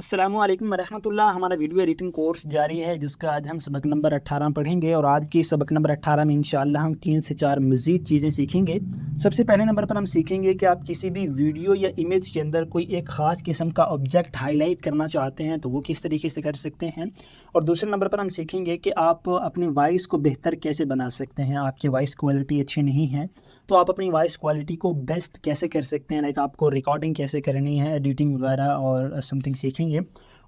अस्सलामुअलैकुम वरहमतुल्लाह। हमारा video editing course जारी है जिसका आज हम सबक नंबर 18 पढ़ेंगे और आज की सबक नंबर 18 में इंशाअल्लाह हम 3 से 4 मज़ीद चीज़ें सीखेंगे। सबसे पहले नंबर पर हम सीखेंगे कि आप किसी भी वीडियो या इमेज के अंदर कोई एक ख़ास किस्म का ऑब्जेक्ट हाईलाइट करना चाहते हैं तो वो किस तरीके से कर सकते हैं। और दूसरे नंबर पर हम सीखेंगे कि आप अपनी वॉइस को बेहतर कैसे बना सकते हैं। आपकी वॉइस क्वालिटी अच्छी नहीं है तो आप अपनी वॉइस क्वालिटी को बेस्ट कैसे कर सकते हैं, लाइक आपको रिकॉर्डिंग कैसे करनी है, एडिटिंग वगैरह और समथिंग सीखेंगे।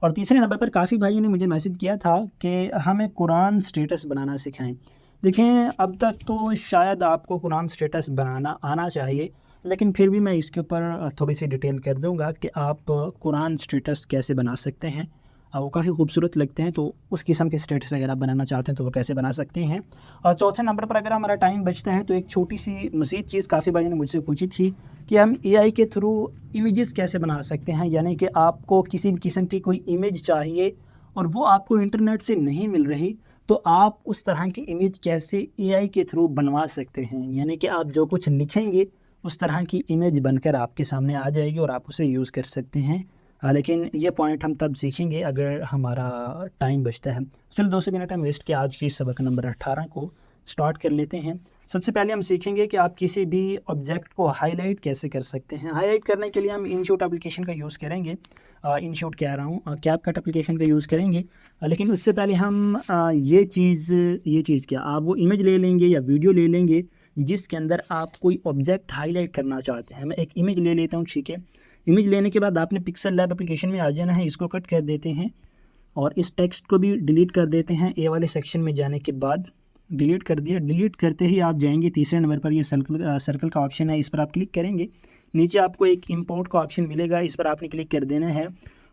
और तीसरे नंबर पर काफ़ी भाइयों ने मुझे मैसेज किया था कि हमें कुरान स्टेटस बनाना सिखाएं। देखें, अब तक तो शायद आपको कुरान स्टेटस बनाना आना चाहिए, लेकिन फिर भी मैं इसके ऊपर थोड़ी सी डिटेल कर दूंगा कि आप कुरान स्टेटस कैसे बना सकते हैं। वो काफ़ी खूबसूरत लगते हैं, तो उस किस्म के स्टेटस अगर आप बनाना चाहते हैं तो वो कैसे बना सकते हैं। और चौथे नंबर पर अगर हमारा टाइम बचता है तो एक छोटी सी मज़ीद चीज़ काफ़ी भाइयों ने मुझसे पूछी थी कि हम एआई के थ्रू इमेजेस कैसे बना सकते हैं। यानी कि आपको किसी भी किस्म की कोई इमेज चाहिए और वो आपको इंटरनेट से नहीं मिल रही, तो आप उस तरह की इमेज कैसे एआई के थ्रू बनवा सकते हैं। यानी कि आप जो कुछ लिखेंगे उस तरह की इमेज बनकर आपके सामने आ जाएगी और आप उसे यूज़ कर सकते हैं। लेकिन ये पॉइंट हम तब सीखेंगे अगर हमारा टाइम बचता है। चलो दोस्तों, बिना टाइम वेस्ट के आज की सबक नंबर 18 को स्टार्ट कर लेते हैं। सबसे पहले हम सीखेंगे कि आप किसी भी ऑब्जेक्ट को हाईलाइट कैसे कर सकते हैं। हाईलाइट करने के लिए हम इनशॉट एप्लीकेशन का यूज़ करेंगे। इनशॉट कह रहा हूँ, कैपकट एप्लीकेशन का यूज़ करेंगे। लेकिन उससे पहले हम ये चीज़ क्या, आप वो इमेज ले लेंगे या वीडियो ले लेंगे जिसके अंदर आप कोई ऑब्जेक्ट हाईलाइट करना चाहते हैं। मैं एक इमेज ले लेता हूँ, ठीक है। इमेज लेने के बाद आपने पिक्सल लैब एप्लीकेशन में आ जाना है, इसको कट कर देते हैं और इस टेक्स्ट को भी डिलीट कर देते हैं। ए वाले सेक्शन में जाने के बाद डिलीट कर दिया। डिलीट करते ही आप जाएंगे तीसरे नंबर पर, ये सर्कल का ऑप्शन है, इस पर आप क्लिक करेंगे। नीचे आपको एक इंपोर्ट का ऑप्शन मिलेगा, इस पर आपने क्लिक कर देना है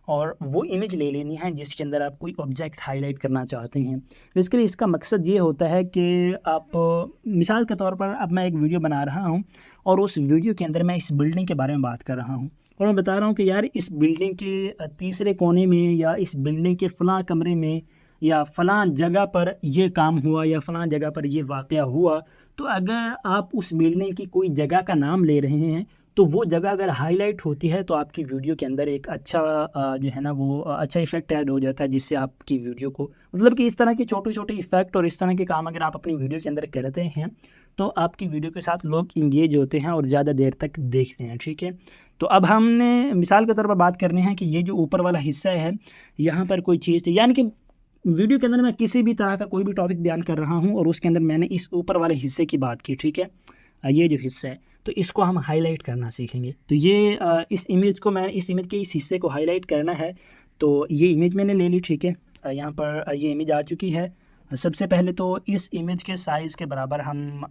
और वो इमेज ले लेनी है जिसके अंदर आप कोई ऑब्जेक्ट हाईलाइट करना चाहते हैं। बेसिकली इसका मकसद ये होता है कि आप, मिसाल के तौर पर अब मैं एक वीडियो बना रहा हूँ और उस वीडियो के अंदर मैं इस बिल्डिंग के बारे में बात कर रहा हूँ और मैं बता रहा हूँ कि यार इस बिल्डिंग के तीसरे कोने में या इस बिल्डिंग के फ़लाँ कमरे में या फ़लाँ जगह पर ये काम हुआ या फ़लाँ जगह पर ये वाक़या हुआ। तो अगर आप उस बिल्डिंग की कोई जगह का नाम ले रहे हैं तो वो जगह अगर हाईलाइट होती है तो आपकी वीडियो के अंदर एक अच्छा जो है ना वो अच्छा इफेक्ट ऐड हो जाता है, जिससे आपकी वीडियो को, मतलब कि इस तरह के छोटे छोटे इफेक्ट और इस तरह के काम अगर आप अपनी वीडियो के अंदर करते हैं तो आपकी वीडियो के साथ लोग इंगेज होते हैं और ज़्यादा देर तक देखते हैं, ठीक है। तो अब हमने मिसाल के तौर पर बात करनी है कि ये जो ऊपर वाला हिस्सा है यहाँ पर कोई चीज़ थी, यानी कि वीडियो के अंदर मैं किसी भी तरह का कोई भी टॉपिक बयान कर रहा हूँ और उसके अंदर मैंने इस ऊपर वाले हिस्से की बात की, ठीक है। ये जो हिस्सा है तो इसको हम हाईलाइट करना सीखेंगे। तो ये इस इमेज को, मैं इस इमेज के इस हिस्से को हाईलाइट करना है। तो ये इमेज मैंने ले ली, ठीक है। यहाँ पर ये इमेज आ चुकी है। सबसे पहले तो इस इमेज के साइज़ के बराबर हम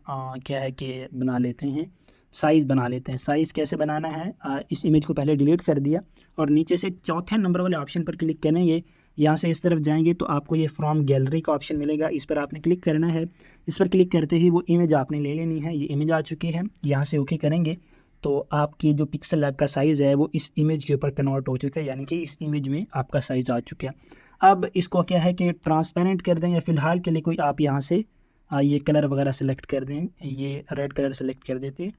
क्या है कि बना लेते हैं, साइज़ बना लेते हैं। साइज़ कैसे बनाना है, इस इमेज को पहले डिलीट कर दिया और नीचे से चौथे नंबर वाले ऑप्शन पर क्लिक करेंगे। यहाँ से इस तरफ जाएंगे तो आपको ये फ्रॉम गैलरी का ऑप्शन मिलेगा, इस पर आपने क्लिक करना है। इस पर क्लिक करते ही वो इमेज आपने ले लेनी है। ये इमेज आ चुकी है, यहाँ से ओके करेंगे तो आपकी जो पिक्सल लैब का साइज़ है वो इस इमेज के ऊपर कन्वर्ट हो चुका है, यानी कि इस इमेज में आपका साइज़ आ चुका है। अब इसको क्या है कि ट्रांसपेरेंट कर दें या फ़िलहाल के लिए कोई आप यहाँ से ये कलर वगैरह सेलेक्ट कर दें, ये रेड कलर सेलेक्ट कर देते हैं।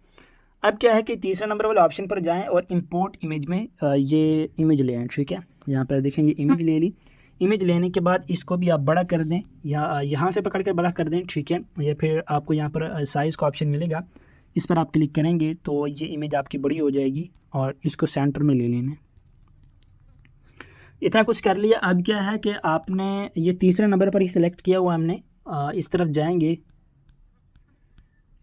अब क्या है कि तीसरे नंबर वाले ऑप्शन पर जाएं और इंपोर्ट इमेज में ये इमेज ले आएँ, ठीक है। यहाँ पर देखें, ये इमेज ले ली। इमेज लेने के बाद इसको भी आप बड़ा कर दें या यहाँ से पकड़ कर बड़ा कर दें, ठीक है। या फिर आपको यहाँ पर साइज़ का ऑप्शन मिलेगा, इस पर आप क्लिक करेंगे तो ये इमेज आपकी बड़ी हो जाएगी और इसको सेंटर में ले लेना। इतना कुछ कर लिया। अब क्या है कि आपने ये तीसरे नंबर पर ही सिलेक्ट किया हुआ हमने, इस तरफ जाएंगे,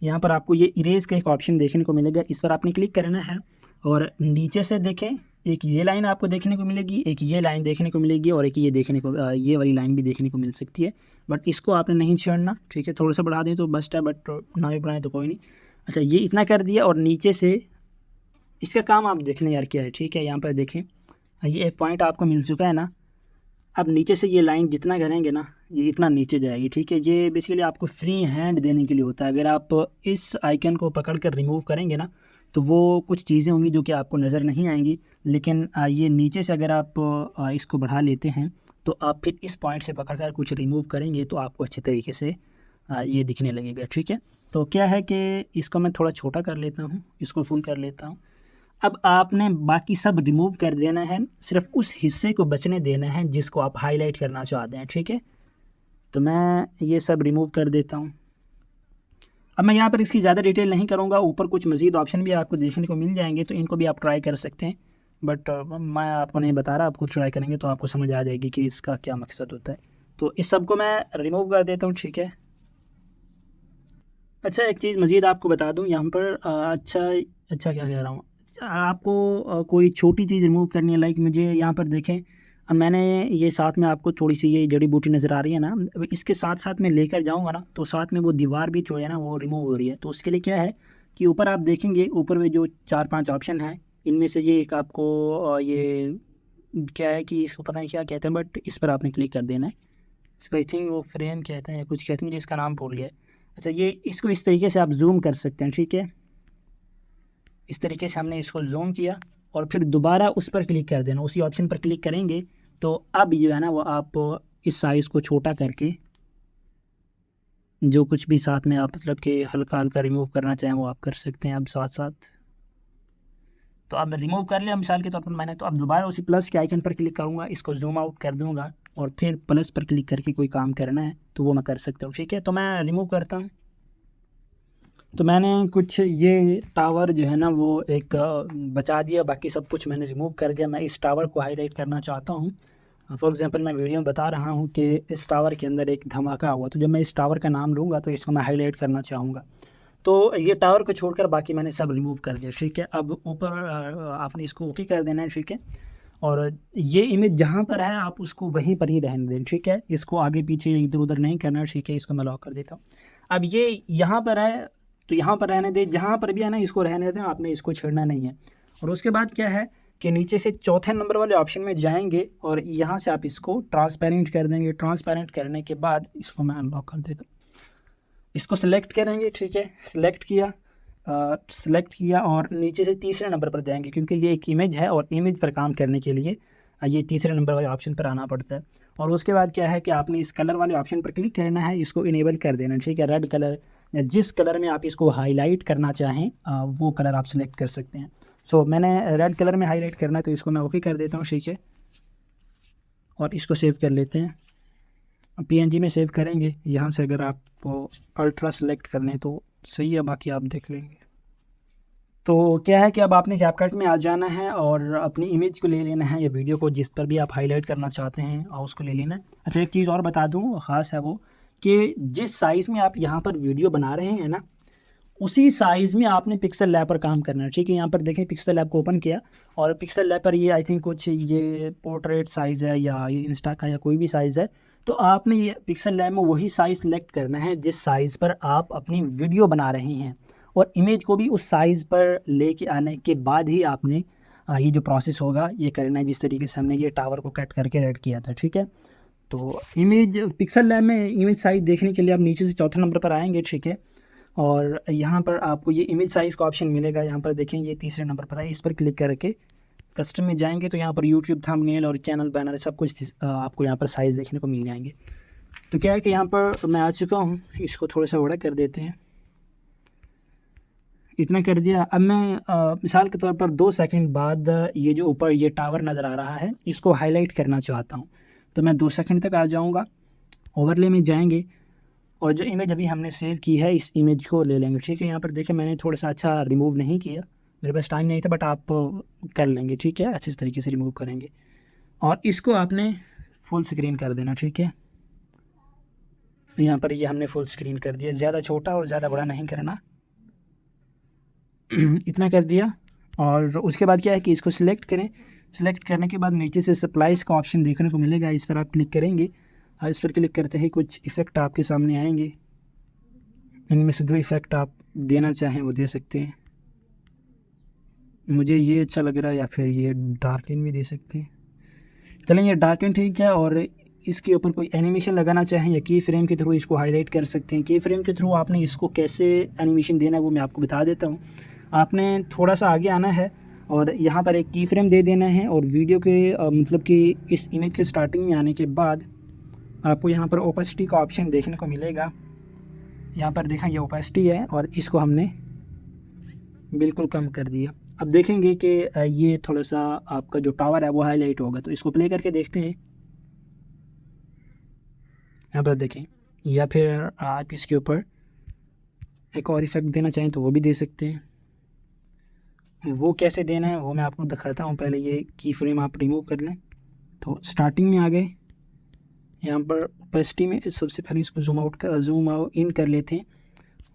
यहाँ पर आपको ये इरेज का एक ऑप्शन देखने को मिलेगा, इस पर आपने क्लिक करना है और नीचे से देखें, एक ये लाइन आपको देखने को मिलेगी, एक ये लाइन देखने को मिलेगी और एक ये देखने को ये वाली लाइन भी देखने को मिल सकती है, बट इसको आपने नहीं छेड़ना, ठीक है। थोड़ा सा बढ़ा दें तो बेस्ट है, बट ना भी बढ़ाएं तो कोई नहीं। अच्छा, ये इतना कर दिया और नीचे से इसका काम आप देख लें यार क्या है, ठीक है। यहाँ पर देखें, ये एक पॉइंट आपको मिल चुका है ना। अब नीचे से ये लाइन जितना करेंगे ना ये इतना नीचे जाएगी, ठीक है। ये बेसिकली आपको फ्री हैंड देने के लिए होता है। अगर आप इस आइकन को पकड़ कर रिमूव करेंगे ना तो वो कुछ चीज़ें होंगी जो कि आपको नज़र नहीं आएंगी, लेकिन ये नीचे से अगर आप इसको बढ़ा लेते हैं तो आप फिर इस पॉइंट से पकड़ कर कुछ रिमूव करेंगे तो आपको अच्छे तरीके से ये दिखने लगेगा, ठीक है। तो क्या है कि इसको मैं थोड़ा छोटा कर लेता हूँ, इसको फुल कर लेता हूँ। अब आपने बाकी सब रिमूव कर देना है, सिर्फ उस हिस्से को बचने देना है जिसको आप हाईलाइट करना चाहते हैं, ठीक है। तो मैं ये सब रिमूव कर देता हूँ। अब मैं यहाँ पर इसकी ज़्यादा डिटेल नहीं करूँगा, ऊपर कुछ मज़ीद ऑप्शन भी आपको देखने को मिल जाएंगे, तो इनको भी आप ट्राई कर सकते हैं। बट मैं आपको नहीं बता रहा, आपको ट्राई करेंगे तो आपको समझ आ जाएगी कि इसका क्या मकसद होता है। तो इस सब को मैं रिमूव कर देता हूँ, ठीक है। अच्छा, एक चीज़ मज़ीद आपको बता दूँ यहाँ पर, अच्छा क्या कह रहा हूँ, आपको कोई छोटी चीज़ रिमूव करनी है, लाइक मुझे यहाँ पर देखें, अब मैंने ये साथ में आपको थोड़ी सी ये जड़ी बूटी नज़र आ रही है ना, अब इसके साथ साथ मैं लेकर जाऊँगा ना, तो साथ में वो दीवार भी जो है ना वो रिमूव हो रही है। तो उसके लिए क्या है कि ऊपर आप देखेंगे, ऊपर में जो 4-5 ऑप्शन हैं, इनमें से ये एक आपको ये क्या है कि इसको पता नहीं क्या कहते हैं, बट इस पर आपने क्लिक कर देना है। इसको आई थिंक वो फ्रेम कहते हैं या कुछ कहते हैं, मुझे इसका नाम भूल गया। अच्छा, ये इसको इस तरीके से आप जूम कर सकते हैं, ठीक है। इस तरीके से हमने इसको जूम किया और फिर दोबारा उस पर क्लिक कर देना, उसी ऑप्शन पर क्लिक करेंगे तो अब जो है ना वो आप इस साइज़ को छोटा करके जो कुछ भी साथ में आप मतलब कि हल्का हल्का रिमूव करना चाहें वो आप कर सकते हैं अब साथ साथ। तो अब रिमूव कर लिया मिसाल के तौर पर मैंने, तो अब दोबारा उसी प्लस के आइकन पर क्लिक करूँगा, इसको जूम आउट कर दूँगा और फिर प्लस पर क्लिक करके कोई काम करना है तो वो मैं कर सकता हूँ, ठीक है। तो मैं रिमूव करता हूँ। तो मैंने कुछ ये टावर जो है ना वो एक बचा दिया, बाकी सब कुछ मैंने रिमूव कर दिया। मैं इस टावर को हाईलाइट करना चाहता हूँ। फॉर एग्जांपल मैं वीडियो में बता रहा हूँ कि इस टावर के अंदर एक धमाका हुआ, तो जब मैं इस टावर का नाम लूँगा तो इसको मैं हाईलाइट करना चाहूँगा। तो ये टावर को छोड़कर बाकी मैंने सब रिमूव कर दिया, ठीक है। अब ऊपर आपने इसको ओके कर देना है, ठीक है। और ये इमेज जहाँ पर है आप उसको वहीं पर ही रहने दें, ठीक है। इसको आगे पीछे इधर उधर नहीं करना, ठीक है। इसको मैं लॉक कर देता हूँ। अब ये यहाँ पर है तो यहाँ पर रहने दें, जहाँ पर भी है ना इसको रहने दें, आपने इसको छेड़ना नहीं है। और उसके बाद क्या है कि नीचे से चौथे नंबर वाले ऑप्शन में जाएंगे और यहाँ से आप इसको ट्रांसपेरेंट कर देंगे। ट्रांसपेरेंट करने के बाद इसको मैं अनलॉक कर देता हूँ। इसको सिलेक्ट करेंगे, ठीक है। सिलेक्ट किया और नीचे से तीसरे नंबर पर जाएंगे, क्योंकि ये एक इमेज है और इमेज पर काम करने के लिए ये तीसरे नंबर वाले ऑप्शन पर आना पड़ता है। और उसके बाद क्या है कि आपने इस कलर वाले ऑप्शन पर क्लिक करना है, इसको इनेबल कर देना, ठीक है। रेड कलर या जिस कलर में आप इसको हाईलाइट करना चाहें वो कलर आप सिलेक्ट कर सकते हैं। सो मैंने रेड कलर में हाईलाइट करना है तो इसको मैं ओके कर देता हूँ, ठीक है। और इसको सेव कर लेते हैं, PNG में सेव करेंगे। यहाँ से अगर आप अल्ट्रा सेलेक्ट कर लें तो सही है, बाकी आप देख लेंगे। तो क्या है कि अब आपने कैपकट में आ जाना है और अपनी इमेज को ले लेना है या वीडियो को जिस पर भी आप हाईलाइट करना चाहते हैं और उसको ले लेना है। अच्छा, एक चीज़ और बता दूँ ख़ास है वो कि जिस साइज़ में आप यहाँ पर वीडियो बना रहे हैं ना, उसी साइज़ में आपने पिक्सल लैब पर काम करना है, ठीक है। यहाँ पर देखें पिक्सल लैब को ओपन किया और पिक्सल लैब पर ये आई थिंक कुछ ये पोर्ट्रेट साइज़ है या ये इंस्टा का या कोई भी साइज़ है। तो आपने ये पिक्सल लैब में वही साइज़ सेलेक्ट करना है जिस साइज़ पर आप अपनी वीडियो बना रहे हैं, और इमेज को भी उस साइज़ पर लेके आने के बाद ही आपने ये जो प्रोसेस होगा ये करना है, जिस तरीके से हमने ये टावर को कट करके रेड किया था, ठीक है। तो इमेज पिक्सल लैब में इमेज साइज़ देखने के लिए आप नीचे से चौथे नंबर पर आएंगे, ठीक है। और यहाँ पर आपको ये इमेज साइज़ का ऑप्शन मिलेगा, यहाँ पर देखें ये तीसरे नंबर पर है। इस पर क्लिक करके कस्टम में जाएंगे तो यहाँ पर यूट्यूब थंबनेल और चैनल बैनर सब कुछ आपको यहाँ पर साइज़ देखने को मिल जाएंगे। तो क्या है कि यहाँ पर मैं आ चुका हूँ, इसको थोड़ा सा बड़ा कर देते हैं, इतना कर दिया। अब मैं मिसाल के तौर पर 2 सेकंड बाद ये जो ऊपर ये टावर नज़र आ रहा है इसको हाईलाइट करना चाहता हूँ, तो मैं 2 सेकंड तक आ जाऊँगा। ओवरले में जाएंगे और जो इमेज अभी हमने सेव की है इस इमेज को ले लेंगे, ठीक है। यहाँ पर देखें मैंने थोड़ा सा अच्छा रिमूव नहीं किया, मेरे पास टाइम नहीं था, बट आप कर लेंगे, ठीक है। अच्छे तरीके से रिमूव करेंगे और इसको आपने फुल स्क्रीन कर देना, ठीक है। यहाँ पर ये हमने फुल स्क्रीन कर दिया, ज़्यादा छोटा और ज़्यादा बड़ा नहीं करना, इतना कर दिया। और उसके बाद क्या है कि इसको सिलेक्ट करें। सिलेक्ट करने के बाद नीचे से सप्लाइज़ का ऑप्शन देखने को मिलेगा, इस पर आप क्लिक करेंगे। इस पर क्लिक करते ही कुछ इफ़ेक्ट आपके सामने आएंगे, इनमें से जो इफ़ेक्ट आप देना चाहें वो दे सकते हैं। मुझे ये अच्छा लग रहा है, या फिर ये डार्कन भी दे सकते हैं। चलें, ये डार्कन ठीक है। और इसके ऊपर कोई एनिमेशन लगाना चाहें या की फ्रेम के थ्रू इसको हाईलाइट कर सकते हैं। की फ्रेम के थ्रू आपने इसको कैसे एनिमेशन देना है वो मैं आपको बता देता हूँ। आपने थोड़ा सा आगे आना है और यहाँ पर एक की फ्रेम दे देना है, और वीडियो के मतलब कि इस इमेज के स्टार्टिंग में आने के बाद आपको यहाँ पर ओपेसिटी का ऑप्शन देखने को मिलेगा। यहाँ पर देखें ये ओपेसिटी है और इसको हमने बिल्कुल कम कर दिया। अब देखेंगे कि ये थोड़ा सा आपका जो टावर है वो हाईलाइट होगा, तो इसको प्ले करके देखते हैं। यहाँ पर देखें, या फिर आप इसके ऊपर एक और इफेक्ट देना चाहें तो वो भी दे सकते हैं। वो कैसे देना है वो मैं आपको दिखाता हूँ। पहले ये की फ्रेम आप रिमूव कर लें। तो स्टार्टिंग में आ गए, यहाँ पर ओपेसिटी में सबसे पहले इसको जूम आउट इन कर लेते हैं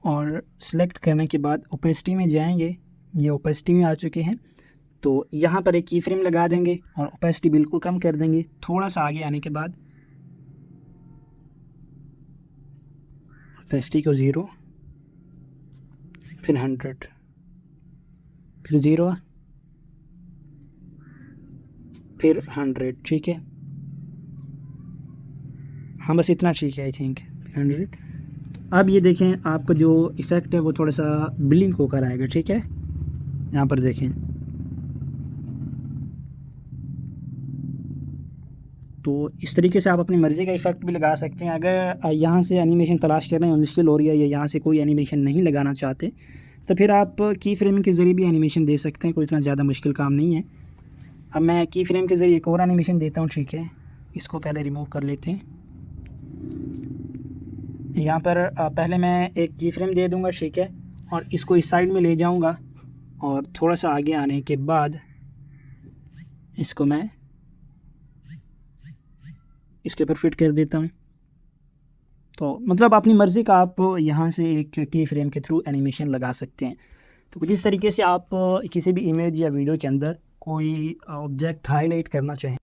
और सिलेक्ट करने के बाद ओपेसिटी में जाएंगे। ये ओपेसिटी में आ चुके हैं, तो यहाँ पर एक की फ्रेम लगा देंगे और ओपेसिटी बिल्कुल कम कर देंगे। थोड़ा सा आगे आने के बाद ओपेसिटी को 0, फिर 100, फिर 0, फिर 100। ठीक है, हाँ बस इतना ठीक है आई थिंक, 100। अब ये देखें आपका जो इफ़ेक्ट है वो थोड़ा सा ब्लिंक होकर आएगा। ठीक है, यहाँ पर देखें, तो इस तरीके से आप अपनी मर्ज़ी का इफ़ेक्ट भी लगा सकते हैं। अगर यहाँ से एनिमेशन तलाश कर रहे हैं, मुश्किल हो रही है या यहाँ से कोई एनिमेशन नहीं लगाना चाहते, तो फिर आप की फ्रेमिंग के ज़रिए भी एनिमेशन दे सकते हैं। कोई इतना ज़्यादा मुश्किल काम नहीं है। अब मैं की फ्रेम के ज़रिए एक और एनिमेशन देता हूँ। ठीक है, इसको पहले रिमूव कर लेते हैं। यहाँ पर पहले मैं एक की फ्रेम दे दूँगा। ठीक है, और इसको इस साइड में ले जाऊँगा और थोड़ा सा आगे आने के बाद इसको मैं इसके ऊपर फिट कर देता हूँ। तो मतलब अपनी मर्ज़ी का आप यहाँ से एक की फ्रेम के थ्रू एनिमेशन लगा सकते हैं। तो कुछ इस तरीके से आप किसी भी इमेज या वीडियो के अंदर कोई ऑब्जेक्ट हाईलाइट करना चाहें।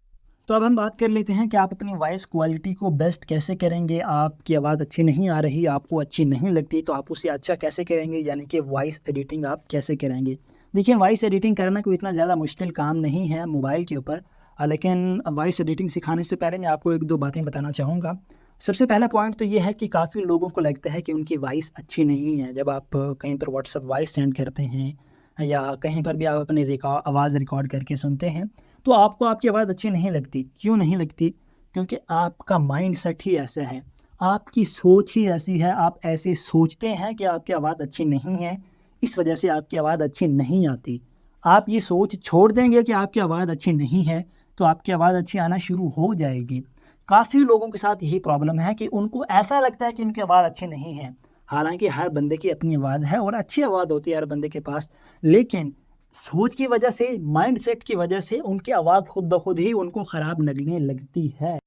तो अब हम बात कर लेते हैं कि आप अपनी वॉइस क्वालिटी को बेस्ट कैसे करेंगे। आपकी आवाज़ अच्छी नहीं आ रही, आपको अच्छी नहीं लगती, तो आप उसे अच्छा कैसे करेंगे, यानी कि वॉइस एडिटिंग आप कैसे करेंगे। देखिए, वॉइस एडिटिंग करना कोई इतना ज़्यादा मुश्किल काम नहीं है मोबाइल के ऊपर, लेकिन वॉइस एडिटिंग सिखाने से पहले मैं आपको एक दो बातें बताना चाहूँगा। सबसे पहला पॉइंट तो ये है कि काफ़ी लोगों को लगता है कि उनकी वॉइस अच्छी नहीं है। जब आप कहीं पर व्हाट्सएप वॉइस सेंड करते हैं या कहीं पर भी आप अपनी आवाज़ रिकॉर्ड करके सुनते हैं, तो आपको आपकी आवाज़ अच्छी नहीं लगती। क्यों नहीं लगती? क्योंकि आपका माइंड सेट ही ऐसा है, आपकी सोच ही ऐसी है, आप ऐसे सोचते हैं कि आपकी आवाज़ अच्छी नहीं है, इस वजह से आपकी आवाज़ अच्छी नहीं आती। आप ये सोच छोड़ देंगे कि आपकी आवाज़ अच्छी नहीं है, तो आपकी आवाज़ अच्छी आना शुरू हो जाएगी। काफ़ी लोगों के साथ यही प्रॉब्लम है कि उनको ऐसा लगता है कि उनकी आवाज़ अच्छी नहीं है, हालाँकि हर बंदे की अपनी आवाज़ है और अच्छी आवाज़ होती है हर बंदे के पास, लेकिन सोच की वजह से, माइंडसेट की वजह से उनकी आवाज़ खुद ब खुद ही उनको ख़राब लगने लगती है,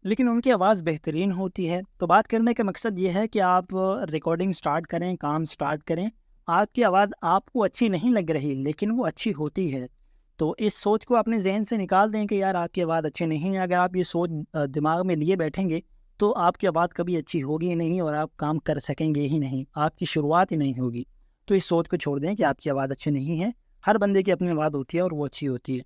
लेकिन उनकी आवाज़ बेहतरीन होती है। तो बात करने का मकसद ये है कि आप रिकॉर्डिंग स्टार्ट करें, काम स्टार्ट करें, आपकी आवाज़ आपको अच्छी नहीं लग रही लेकिन वो अच्छी होती है। तो इस सोच को अपने ज़हन से निकाल दें कि यार आपकी आवाज़ अच्छी नहीं है। अगर आप ये सोच दिमाग में लिए बैठेंगे तो आपकी आवाज़ कभी अच्छी होगी ही नहीं और आप काम कर सकेंगे ही नहीं, आपकी शुरुआत ही नहीं होगी। तो इस सोच को छोड़ दें कि आपकी आवाज़ अच्छी नहीं है। हर बंदे की अपनी आवाज़ होती है और वो अच्छी होती है।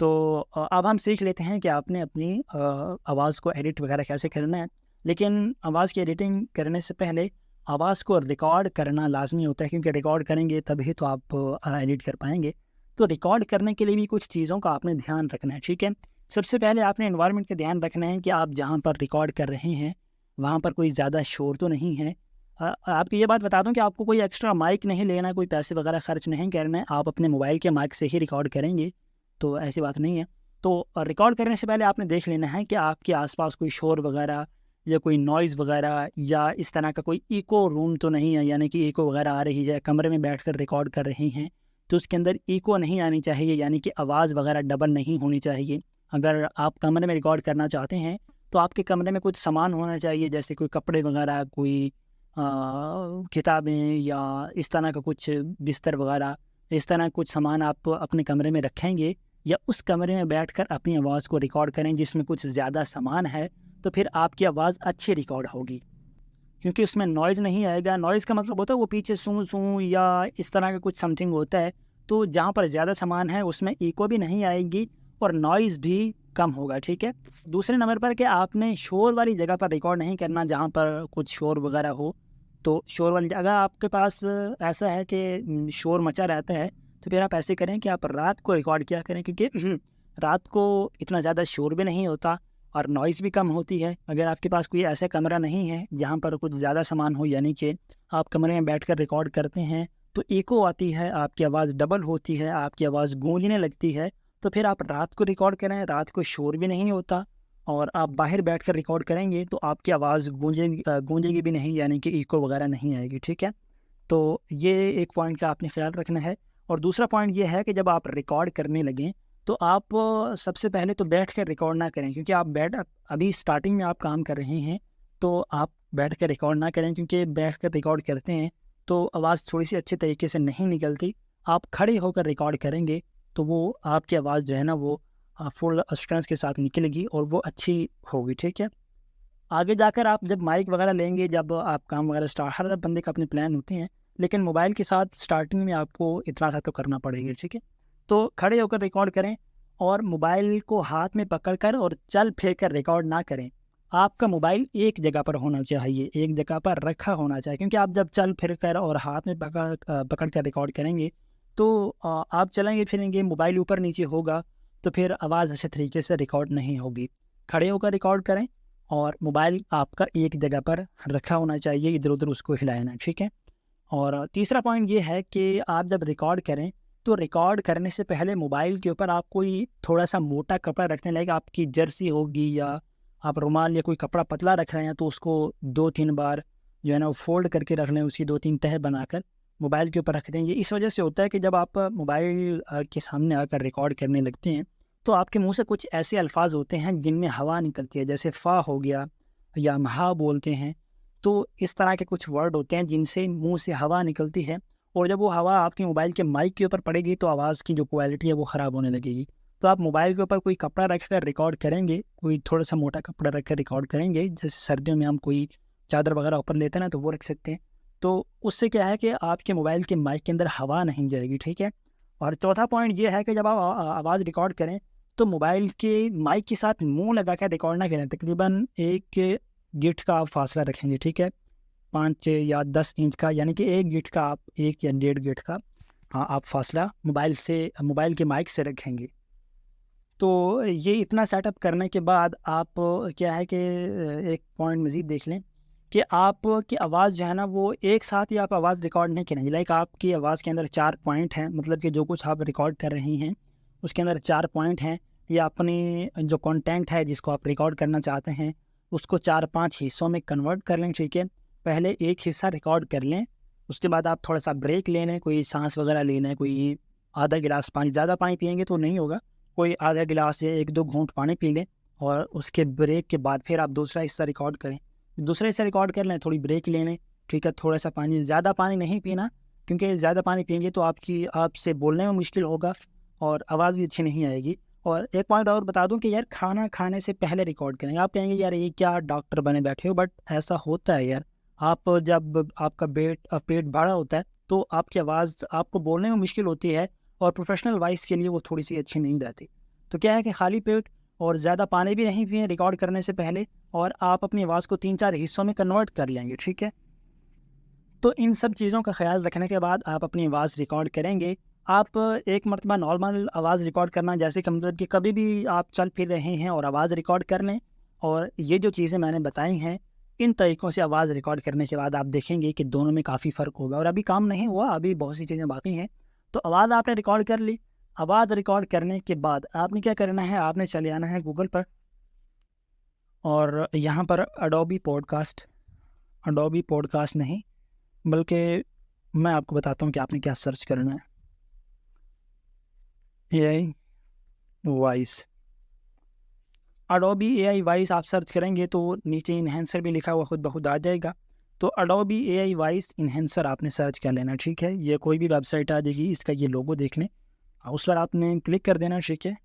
तो अब हम सीख लेते हैं कि आपने अपनी आवाज़ को एडिट वगैरह कैसे करना है। लेकिन आवाज़ की एडिटिंग करने से पहले आवाज़ को रिकॉर्ड करना लाज़मी होता है, क्योंकि रिकॉर्ड करेंगे तभी तो आप एडिट कर पाएँगे। तो रिकॉर्ड करने के लिए भी कुछ चीज़ों का आपने ध्यान रखना है, ठीक है? सबसे पहले आपने एनवायरनमेंट का ध्यान रखना है कि आप जहाँ पर रिकॉर्ड कर रहे हैं, वहाँ पर कोई ज़्यादा शोर तो नहीं है। आपको ये बात बता दूँ कि आपको कोई एक्स्ट्रा माइक नहीं लेना है, कोई पैसे वगैरह खर्च नहीं करना है, आप अपने मोबाइल के माइक से ही रिकॉर्ड करेंगे, तो ऐसी बात नहीं है। तो रिकॉर्ड करने से पहले आपने देख लेना है कि आपके आस-पास कोई शोर वगैरह या कोई नॉइज़ वगैरह या इस तरह का कोई इको रूम तो नहीं है, यानी कि इको वगैरह आ रही है, कमरे में बैठकर रिकॉर्ड कर रहे हैं, तो उसके अंदर इको नहीं आनी चाहिए, यानी कि आवाज़ वगैरह डबल नहीं होनी चाहिए। अगर आप कमरे में रिकॉर्ड करना चाहते हैं, तो आपके कमरे में कुछ सामान होना चाहिए, जैसे कोई कपड़े वगैरह, कोई किताबें या इस तरह का कुछ बिस्तर वगैरह, इस तरह कुछ सामान आप अपने कमरे में रखेंगे या उस कमरे में बैठकर अपनी आवाज़ को रिकॉर्ड करें जिसमें कुछ ज़्यादा सामान है, तो फिर आपकी आवाज़ अच्छी रिकॉर्ड होगी, क्योंकि उसमें नॉइज़ नहीं आएगा। नॉइज़ का मतलब होता है वो पीछे सूं सूं या इस तरह का कुछ समथिंग होता है, तो जहाँ पर ज़्यादा सामान है उसमें इको भी नहीं आएगी और नॉइज़ भी कम होगा, ठीक है? दूसरे नंबर पर कि आपने शोर वाली जगह पर रिकॉर्ड नहीं करना जहाँ पर कुछ शोर वगैरह हो। तो शोर वाली अगर आपके पास ऐसा है कि शोर मचा रहता है, तो फिर आप ऐसे करें कि आप रात को रिकॉर्ड किया करें, क्योंकि रात को इतना ज़्यादा शोर भी नहीं होता और नॉइज़ भी कम होती है। अगर आपके पास कोई ऐसा कमरा नहीं है जहाँ पर कुछ ज़्यादा सामान हो, यानी कि आप कमरे में बैठकर रिकॉर्ड करते हैं, तो इको आती है, आपकी आवाज़ डबल होती है, आपकी आवाज़ गूंजने लगती है। तो फिर आप रात को रिकॉर्ड करें, रात को शोर भी नहीं होता और आप बाहर बैठकर रिकॉर्ड करेंगे तो आपकी आवाज़ गूंजेगी भी नहीं, यानी कि इको वगैरह नहीं आएगी, ठीक है। तो ये एक पॉइंट का आपने ख्याल रखना है। और दूसरा पॉइंट ये है कि जब आप रिकॉर्ड करने लगें तो आप सबसे पहले तो बैठ कर रिकॉर्ड ना करें, क्योंकि आप अभी स्टार्टिंग में आप काम कर रहे हैं, तो आप बैठ कर रिकॉर्ड ना करें, क्योंकि बैठ कर रिकॉर्ड करते हैं तो आवाज़ थोड़ी सी अच्छे तरीके से नहीं निकलती। आप खड़े होकर रिकॉर्ड करेंगे तो वो आपकी आवाज़ जो है ना वो फुल स्ट्रेंथ के साथ निकलेगी और वो अच्छी होगी, ठीक है। आगे जाकर आप जब माइक वगैरह लेंगे, जब आप काम वगैरह स्टार्ट, हर बंदे का अपने प्लान होते हैं, लेकिन मोबाइल के साथ स्टार्टिंग में आपको इतना सा तो करना पड़ेगा, ठीक है। तो खड़े होकर रिकॉर्ड करें और मोबाइल को हाथ में पकड़कर और चल फिर कर रिकॉर्ड ना करें। आपका मोबाइल एक जगह पर होना चाहिए, एक जगह पर रखा होना चाहिए, क्योंकि आप जब चल फिर कर और हाथ में पकड़ कर रिकॉर्ड करेंगे तो आप चलेंगे फिरेंगे, मोबाइल ऊपर नीचे होगा तो फिर आवाज़ अच्छे तरीके से रिकॉर्ड नहीं होगी। खड़े होकर रिकॉर्ड करें और मोबाइल आपका एक जगह पर रखा होना चाहिए, इधर उधर उसको हिलाना, ठीक है। और तीसरा पॉइंट ये है कि आप जब रिकॉर्ड करें तो रिकॉर्ड करने से पहले मोबाइल के ऊपर आप कोई थोड़ा सा मोटा कपड़ा रखने लायक, आपकी जर्सी होगी या आप रुमाल या कोई कपड़ा पतला रख रहे हैं तो उसको 2-3 बार जो है ना वो फोल्ड करके रख लें, उसकी 2-3 तह बनाकर मोबाइल के ऊपर रख दें। ये इस वजह से होता है कि जब आप मोबाइल के सामने आकर रिकॉर्ड करने लगते हैं तो आपके मुंह से कुछ ऐसे अल्फाज होते हैं जिनमें हवा निकलती है, जैसे फ़ा हो गया या महा बोलते हैं। तो इस तरह के कुछ वर्ड होते हैं जिनसे मुंह से हवा निकलती है और जब वो हवा आपके मोबाइल के माइक के ऊपर पड़ेगी तो आवाज़ की जो क्वालिटी है वो ख़राब होने लगेगी। तो आप मोबाइल के ऊपर कोई कपड़ा रख कर रिकॉर्ड करेंगे, कोई थोड़ा सा मोटा कपड़ा रख कर रिकॉर्ड करेंगे, जैसे सर्दियों में हम कोई चादर वगैरह ऊपर लेते हैं ना तो वो रख सकते हैं। तो उससे क्या है कि आपके मोबाइल के माइक के अंदर हवा नहीं जाएगी, ठीक है। और चौथा पॉइंट ये है कि जब आप आवाज़ रिकॉर्ड करें तो मोबाइल के माइक के साथ मुंह लगा कर रिकॉर्ड ना करें। तकरीबन 1 गिट का आप फासला रखेंगे, ठीक है, 5 या 10 इंच का, यानी कि 1 गिट का आप 1 या 1.5 गिट का आप फासला मोबाइल के माइक से रखेंगे। तो ये इतना सेटअप करने के बाद आप क्या है कि एक पॉइंट मज़ीद देख लें कि आपकी आवाज़ जो है ना वो एक साथ ही आप आवाज़ रिकॉर्ड नहीं करेंगे। लाइक आपकी आवाज़ के अंदर 4 पॉइंट हैं, मतलब कि जो कुछ आप रिकॉर्ड कर रही हैं उसके अंदर 4 पॉइंट हैं, या अपनी जो कंटेंट है जिसको आप रिकॉर्ड करना चाहते हैं उसको 4-5 हिस्सों में कन्वर्ट कर लें, ठीक है। पहले एक हिस्सा रिकॉर्ड कर लें, उसके बाद आप थोड़ा सा ब्रेक ले लें, कोई सांस वगैरह लेना है, कोई आधा गिलास पानी, ज़्यादा पानी पियेंगे तो नहीं होगा, कोई आधा गिलास या 1-2 घूंट पानी पी लें और उसके ब्रेक के बाद फिर आप दूसरा हिस्सा रिकॉर्ड करें। दूसरा हिस्सा रिकॉर्ड कर लें, थोड़ी ब्रेक ले लें, ठीक है, थोड़ा सा पानी, ज़्यादा पानी नहीं पीना, क्योंकि ज़्यादा पानी पिएंगे तो आपसे बोलने में मुश्किल होगा और आवाज़ भी अच्छी नहीं आएगी। और एक पॉइंट और बता दूं कि यार खाना खाने से पहले रिकॉर्ड करें। आप कहेंगे यार ये क्या डॉक्टर बने बैठे हो, बट ऐसा होता है यार। आप जब आपका पेट बड़ा होता है तो आपकी आवाज़ आपको बोलने में मुश्किल होती है और प्रोफेशनल वॉइस के लिए वो थोड़ी सी अच्छी नहीं रहती। तो क्या है कि खाली पेट और ज़्यादा पानी भी नहीं पिए रिकॉर्ड करने से पहले, और आप अपनी आवाज़ को 3-4 हिस्सों में कन्वर्ट कर लेंगे, ठीक है। तो इन सब चीज़ों का ख्याल रखने के बाद आप अपनी आवाज़ रिकॉर्ड करेंगे। आप एक मरतबा नॉर्मल आवाज़ रिकॉर्ड करना, जैसे कि मतलब कि कभी भी आप चल फिर रहे हैं और आवाज़ रिकॉर्ड कर लें, और ये जो चीज़ें मैंने बताई हैं इन तरीक़ों से आवाज़ रिकॉर्ड करने के बाद आप देखेंगे कि दोनों में काफ़ी फ़र्क होगा। और अभी काम नहीं हुआ, अभी बहुत सी चीज़ें बाकी हैं। तो आवाज़ आपने रिकॉर्ड कर ली, आवाज़ रिकॉर्ड करने के बाद आपने क्या करना है, आपने चले आना है गूगल पर और यहाँ पर अडोबी पॉडकास्ट नहीं, बल्कि मैं आपको बताता हूँ कि आपने क्या सर्च करना है। AI voice, Adobe AI voice आप सर्च करेंगे तो नीचे इन्हेंसर भी लिखा हुआ खुद ब खुद आ जाएगा। तो अडोबी एआई वॉइस इन्हेंसर आपने सर्च कर लेना, ठीक है। ये कोई भी वेबसाइट आ जाएगी, इसका ये लोगो देख लें, उस पर आपने क्लिक कर देना, ठीक है।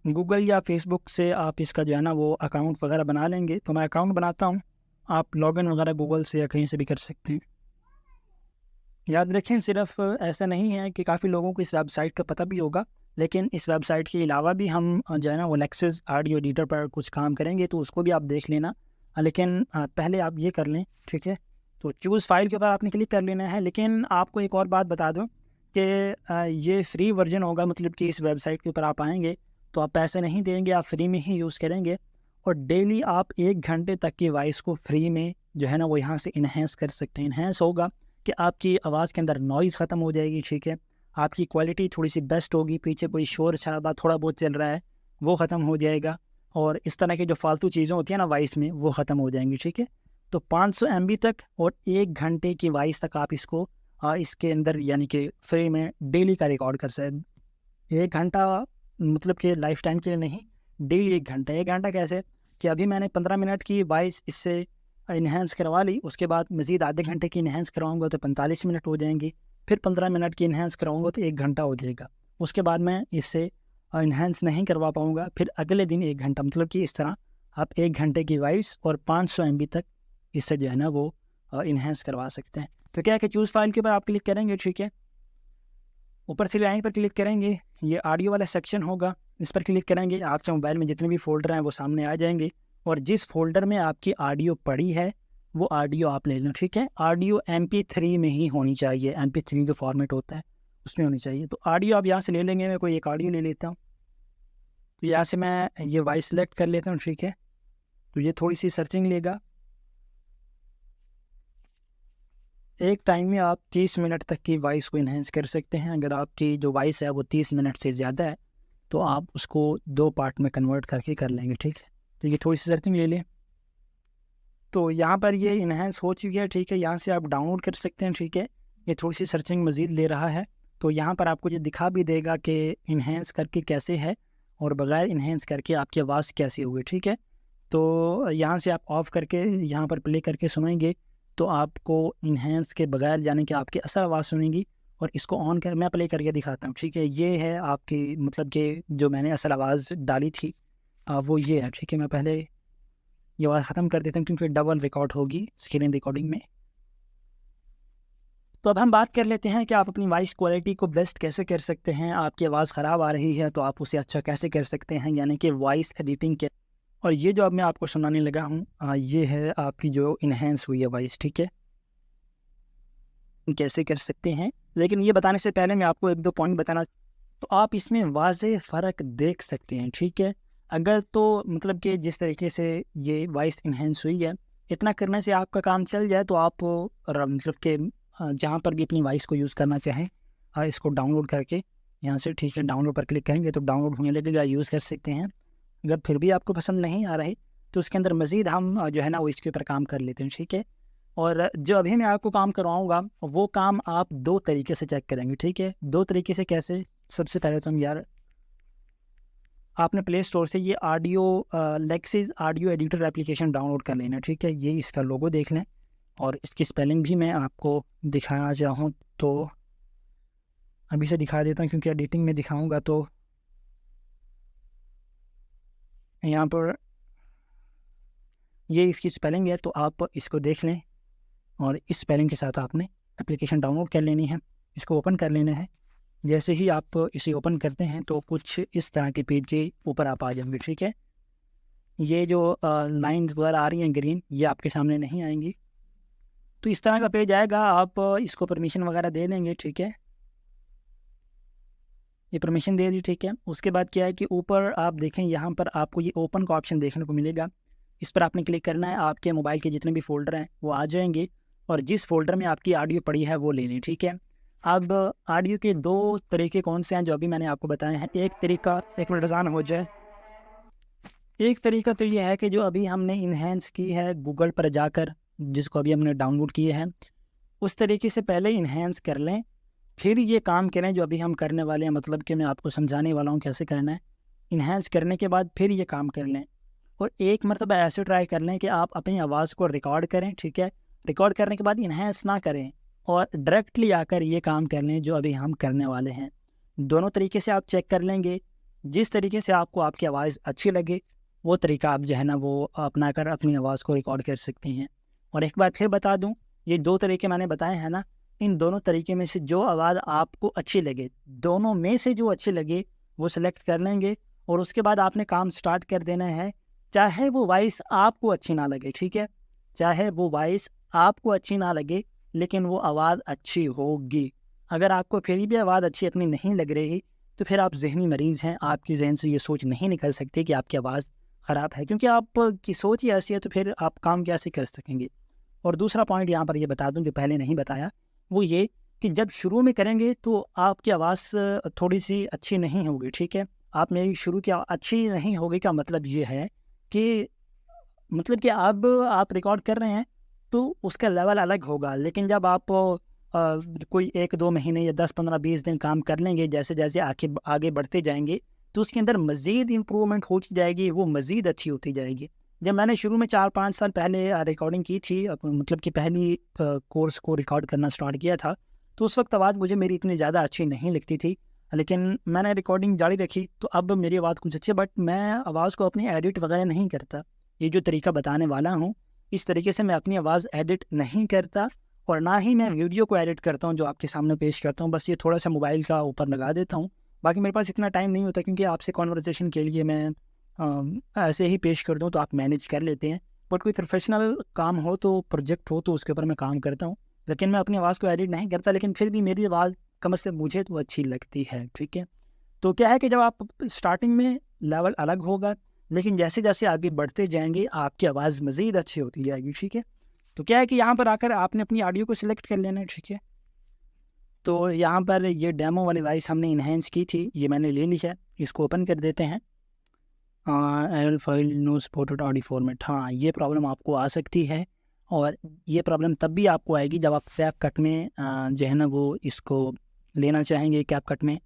गूगल या फेसबुक से आप इसका जो है ना वो अकाउंट वगैरह बना लेंगे। तो मैं अकाउंट बनाता हूँ, आप लॉगिन वगैरह गूगल से या कहीं से भी कर सकते हैं। याद रखें सिर्फ ऐसा नहीं है कि काफ़ी लोगों को इस वेबसाइट का पता भी होगा, लेकिन इस वेबसाइट के अलावा भी हम जो है ना वो लेक्सिस ऑडियो एडिटर पर कुछ काम करेंगे, तो उसको भी आप देख लेना। लेकिन पहले आप ये कर लें, ठीक है। तो चूज़ फाइल के ऊपर आपने क्लिक कर लेना है। लेकिन आपको एक और बात बता दूँ कि ये फ्री वर्जन होगा, मतलब कि इस वेबसाइट के ऊपर आप आएँगे तो आप पैसे नहीं देंगे, आप फ्री में ही यूज़ करेंगे और डेली आप 1 घंटे तक की वॉइस को फ्री में जो है ना वो यहाँ से इन्हेंस कर सकते हैं। इन्हेंस होगा कि आपकी आवाज़ के अंदर नॉइज़ ख़त्म हो जाएगी, ठीक है। आपकी क्वालिटी थोड़ी सी बेस्ट होगी, पीछे कोई शोर शराबा थोड़ा बहुत चल रहा है वो ख़त्म हो जाएगा, और इस तरह की जो फालतू चीज़ें होती हैं ना वॉइस में, वो ख़त्म हो जाएंगी, ठीक है। तो 500 MB तक और 1 घंटे की वॉइस तक आप इसको इसके अंदर यानी कि फ्री में डेली का रिकॉर्ड कर सकते। 1 घंटा मतलब कि लाइफ टाइम के लिए नहीं, डेली 1 घंटा। 1 घंटा कैसे कि अभी मैंने 15 मिनट की वॉइस इससे इन्हेंस करवा ली, उसके बाद मज़ीद आधे घंटे की इन्हेंस कराऊंगा तो 45 मिनट हो जाएंगी, फिर 15 मिनट की इन्हेंस कराऊंगा तो 1 घंटा हो जाएगा। उसके बाद मैं इससे इन्हेंस नहीं करवा पाऊंगा, फिर अगले दिन 1 घंटा, मतलब कि इस तरह आप 1 घंटे की वॉइस और 500 MB तक इससे जो है ना वो इन्हेंस करवा सकते हैं। तो क्या है कि चूज़ फाइल के ऊपर आप क्लिक करेंगे, ठीक है। ऊपर से लाइन पर क्लिक करेंगे, ये ऑडियो वाला सेक्शन होगा, इस पर क्लिक करेंगे, आपके मोबाइल में जितने भी फ़ोल्डर हैं वो सामने आ जाएंगे, और जिस फोल्डर में आपकी ऑडियो पड़ी है वो ऑडियो आप ले लें, ठीक है। ऑडियो MP3 में ही होनी चाहिए, MP3 जो फॉर्मेट होता है उसमें होनी चाहिए। तो ऑडियो आप यहाँ से ले लेंगे, मैं कोई एक ऑडियो ले लेता हूँ। तो यहाँ से मैं ये वॉइस सेलेक्ट कर लेता हूँ, ठीक है। तो ये थोड़ी सी सर्चिंग लेगा। एक टाइम में आप 30 मिनट तक की वॉइस को इन्हेंस कर सकते हैं। अगर आपकी जो वॉइस है वो 30 मिनट से ज़्यादा है तो आप उसको 2 पार्ट में कन्वर्ट करके कर लेंगे, ठीक है। तो ये थोड़ी सी सर्चिंग ले लें। तो यहाँ पर ये इन्हेंस हो चुकी है, ठीक है। यहाँ से आप डाउनलोड कर सकते हैं, ठीक है। ये थोड़ी सी सर्चिंग मज़ीद ले रहा है, तो यहाँ पर आपको ये दिखा भी देगा कि इन्हेंस करके कैसे है और बग़ैर इन्हेंस करके आपकी आवाज़ कैसी हुई, ठीक है। तो यहाँ से आप ऑफ़ करके यहाँ पर प्ले करके सुनेंगे तो आपको इन्हेंस के बगैर यानी कि आपकी असल आवाज़ सुनेंगी। और इसको ऑन कर मैं प्ले करके दिखाता हूँ, ठीक है। ये है आपकी मतलब कि जो मैंने असल आवाज़ डाली थी वो ये है, ठीक है। मैं पहले ये आवाज़ ख़त्म कर देता हूँ क्योंकि डबल रिकॉर्ड होगी स्क्रीन रिकॉर्डिंग में। तो अब हम बात कर लेते हैं कि आप अपनी वॉइस क्वालिटी को बेस्ट कैसे कर सकते हैं। आपकी आवाज़ ख़राब आ रही है तो आप उसे अच्छा कैसे कर सकते हैं, यानी कि वॉइस एडिटिंग के। और ये जो अब मैं आपको सुनाने लगा हूँ ये है आपकी जो इन्हेंस हुई है वॉइस, ठीक है, कैसे कर सकते हैं। लेकिन ये बताने से पहले मैं आपको 1-2 पॉइंट बताना, तो आप इसमें वाज़े फ़र्क देख सकते हैं, ठीक है। अगर तो मतलब कि जिस तरीके से ये वॉइस इन्हेंस हुई है, इतना करने से आपका काम चल जाए तो आप मतलब कि जहाँ पर भी अपनी वॉइस को यूज़ करना चाहें इसको डाउनलोड करके यहाँ से, ठीक है, डाउनलोड पर क्लिक करेंगे तो डाउनलोड होने लगेगा, यूज़ कर सकते हैं। अगर फिर भी आपको पसंद नहीं आ रही तो उसके अंदर मज़ीद हम जो है ना वो इसके ऊपर काम कर लेते हैं, ठीक है। और जो अभी मैं आपको काम करवाऊँगा वो काम आप 2 तरीके से चेक करेंगे, ठीक है। 2 तरीके से कैसे? सबसे पहले तो हम यार आपने प्ले स्टोर से ये audio Lexus audio editor application download कर लेना, ठीक है। ये इसका लोगो देख लें और इसकी स्पेलिंग भी मैं आपको दिखाना चाहूँ तो अभी से दिखा देता हूँ, क्योंकि एडिटिंग में दिखाऊँगा तो यहाँ पर ये इसकी स्पेलिंग है, तो आप इसको देख लें और इस स्पेलिंग के साथ आपने एप्लीकेशन डाउनलोड कर लेनी है, इसको ओपन कर लेना है। जैसे ही आप इसे ओपन करते हैं तो कुछ इस तरह के पेज के ऊपर आप आ जाएंगे, ठीक है। ये जो लाइंस वगैरह आ रही हैं ग्रीन, ये आपके सामने नहीं आएंगी। तो इस तरह का पेज आएगा, आप इसको परमिशन वगैरह दे देंगे, ठीक है। ये परमिशन दे दी, ठीक है। उसके बाद क्या है कि ऊपर आप देखें यहाँ पर आपको ये ओपन का ऑप्शन देखने को मिलेगा, इस पर आपने क्लिक करना है। आपके मोबाइल के जितने भी फ़ोल्डर हैं वो आ जाएंगे और जिस फोल्डर में आपकी ऑडियो पड़ी है वो ले लें, ठीक है। अब ऑडियो के 2 तरीके कौन से हैं जो अभी मैंने आपको बताए हैं। एक तरीका, एक मिनट अज़ान हो जाए। एक तरीका तो ये है कि जो अभी हमने इन्हेंस की है गूगल पर जाकर, जिसको अभी हमने डाउनलोड किए हैं, उस तरीके से पहले इन्हेंस कर लें, फिर ये काम करें जो अभी हम करने वाले हैं। मतलब कि मैं आपको समझाने वाला हूँ कैसे करना है। इन्हेंस करने के बाद फिर ये काम कर लें और एक मरतबा ऐसे ट्राई कर लें कि आप अपनी आवाज़ को रिकॉर्ड करें, ठीक है। रिकॉर्ड करने के बाद इन्हेंस ना करें और डायरेक्टली आकर ये काम कर लें जो अभी हम करने वाले हैं। दोनों तरीके से आप चेक कर लेंगे, जिस तरीके से आपको आपकी आवाज़ अच्छी लगे वो तरीका आप जो है ना वो अपना कर अपनी आवाज़ को रिकॉर्ड कर सकते हैं। और एक बार फिर बता दूं, ये 2 तरीके मैंने बताए हैं ना, इन दोनों तरीके में से जो आवाज़ आपको अच्छी लगे, दोनों में से जो अच्छी लगे वो सिलेक्ट कर लेंगे और उसके बाद आपने काम स्टार्ट कर देना है। चाहे वो वॉइस आपको अच्छी ना लगे, ठीक है, चाहे वो वॉइस आपको अच्छी ना लगे, लेकिन वो आवाज़ अच्छी होगी। अगर आपको फिर भी आवाज़ अच्छी अपनी नहीं लग रही तो फिर आप ज़हनी मरीज़ हैं, आपकी ज़हन से ये सोच नहीं निकल सकती कि आपकी आवाज़ ख़राब है, क्योंकि आपकी सोच ही ऐसी है तो फिर आप काम कैसे कर सकेंगे। और दूसरा पॉइंट यहाँ पर ये बता दूँ जो पहले नहीं बताया, वो ये कि जब शुरू में करेंगे तो आपकी आवाज़ थोड़ी सी अच्छी नहीं होगी, ठीक है। आप मेरी शुरू की अच्छी नहीं होगी का मतलब ये है कि मतलब कि अब आप रिकॉर्ड कर रहे हैं तो उसका लेवल अलग होगा, लेकिन जब आप कोई 1-2 महीने या 10, 15, 20 दिन काम कर लेंगे, जैसे जैसे आगे बढ़ते जाएंगे तो उसके अंदर मज़ीद इम्प्रूवमेंट होती जाएगी, वो मज़ीद अच्छी होती जाएगी। जब मैंने शुरू में 4-5 साल पहले रिकॉर्डिंग की थी, मतलब कि पहली कोर्स को रिकॉर्ड करना स्टार्ट किया था, तो उस वक्त आवाज़ मुझे मेरी इतनी ज़्यादा अच्छी नहीं लगती थी, लेकिन मैंने रिकॉर्डिंग जारी रखी तो अब मेरी आवाज़ कुछ अच्छी है। बट मैं आवाज़ को अपनी एडिट वगैरह नहीं करता। ये जो तरीका बताने वाला हूँ, इस तरीके से मैं अपनी आवाज़ एडिट नहीं करता और ना ही मैं वीडियो को एडिट करता हूँ जो आपके सामने पेश करता हूँ। बस ये थोड़ा-सा मोबाइल का ऊपर लगा देता हूँ। बाकी मेरे पास इतना टाइम नहीं होता, क्योंकि आपसे कन्वर्सेशन के लिए मैं ऐसे ही पेश कर दूँ तो आप मैनेज कर लेते हैं। बट कोई प्रोफ़ेशनल काम हो, तो प्रोजेक्ट हो, तो उसके ऊपर मैं काम करता हूँ। लेकिन मैं अपनी आवाज़ को एडिट नहीं करता, लेकिन फिर भी मेरी आवाज़ कम से कम मुझे तो अच्छी लगती है, ठीक है। तो क्या है कि जब आप स्टार्टिंग में लेवल अलग होगा, लेकिन जैसे-जैसे आगे बढ़ते जाएँगे आपकी आवाज़ मज़ीद अच्छी होती जाएगी, ठीक है। तो क्या है कि यहाँ पर आकर आपने अपनी ऑडियो को सिलेक्ट कर लेना है, ठीक है। तो यहाँ पर ये डेमो वाली वॉइस हमने एनहांस की थी, ये मैंने ले ली है। इसको ओपन कर देते हैं। L file no supported audio format, हाँ, ये प्रॉब्लम आपको आ सकती है और ये प्रॉब्लम तब भी आपको आएगी जब आप कैपकट में जो है ना वो इसको लेना चाहेंगे कैपकट में।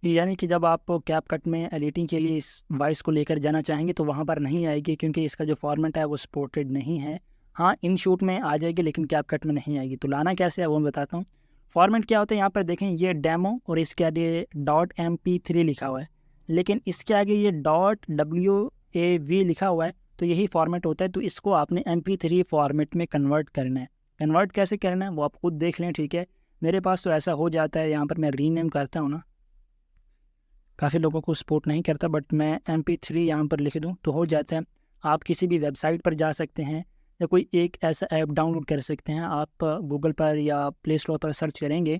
यानी कि जब आप कैपकट में एडिटिंग के लिए इस वॉइस को लेकर जाना चाहेंगे तो वहाँ पर नहीं आएगी, क्योंकि इसका जो फॉर्मेट है वो सपोर्टेड नहीं है। हाँ, इन शूट में आ जाएगी लेकिन कैपकट में नहीं आएगी। तो लाना कैसे है वो मैं बताता हूँ। फॉर्मेट क्या होता है, यहाँ पर देखें ये डेमो और इसके आगे .mp3 लिखा हुआ है, लेकिन इसके आगे ये .wav लिखा हुआ है, तो यही फॉर्मेट होता है। तो इसको आपने mp3 फॉर्मेट में कन्वर्ट करना है। कन्वर्ट कैसे करना है वो आप खुद देख लें, ठीक है। मेरे पास तो ऐसा हो जाता है, यहाँ पर मैं रीनेम करता हूँ ना, काफ़ी लोगों को सपोर्ट नहीं करता, बट मैं mp3 यहाँ पर लिख दूँ तो हो जाता है। आप किसी भी वेबसाइट पर जा सकते हैं या कोई एक ऐसा ऐप डाउनलोड कर सकते हैं। आप गूगल पर या प्ले स्टोर पर सर्च करेंगे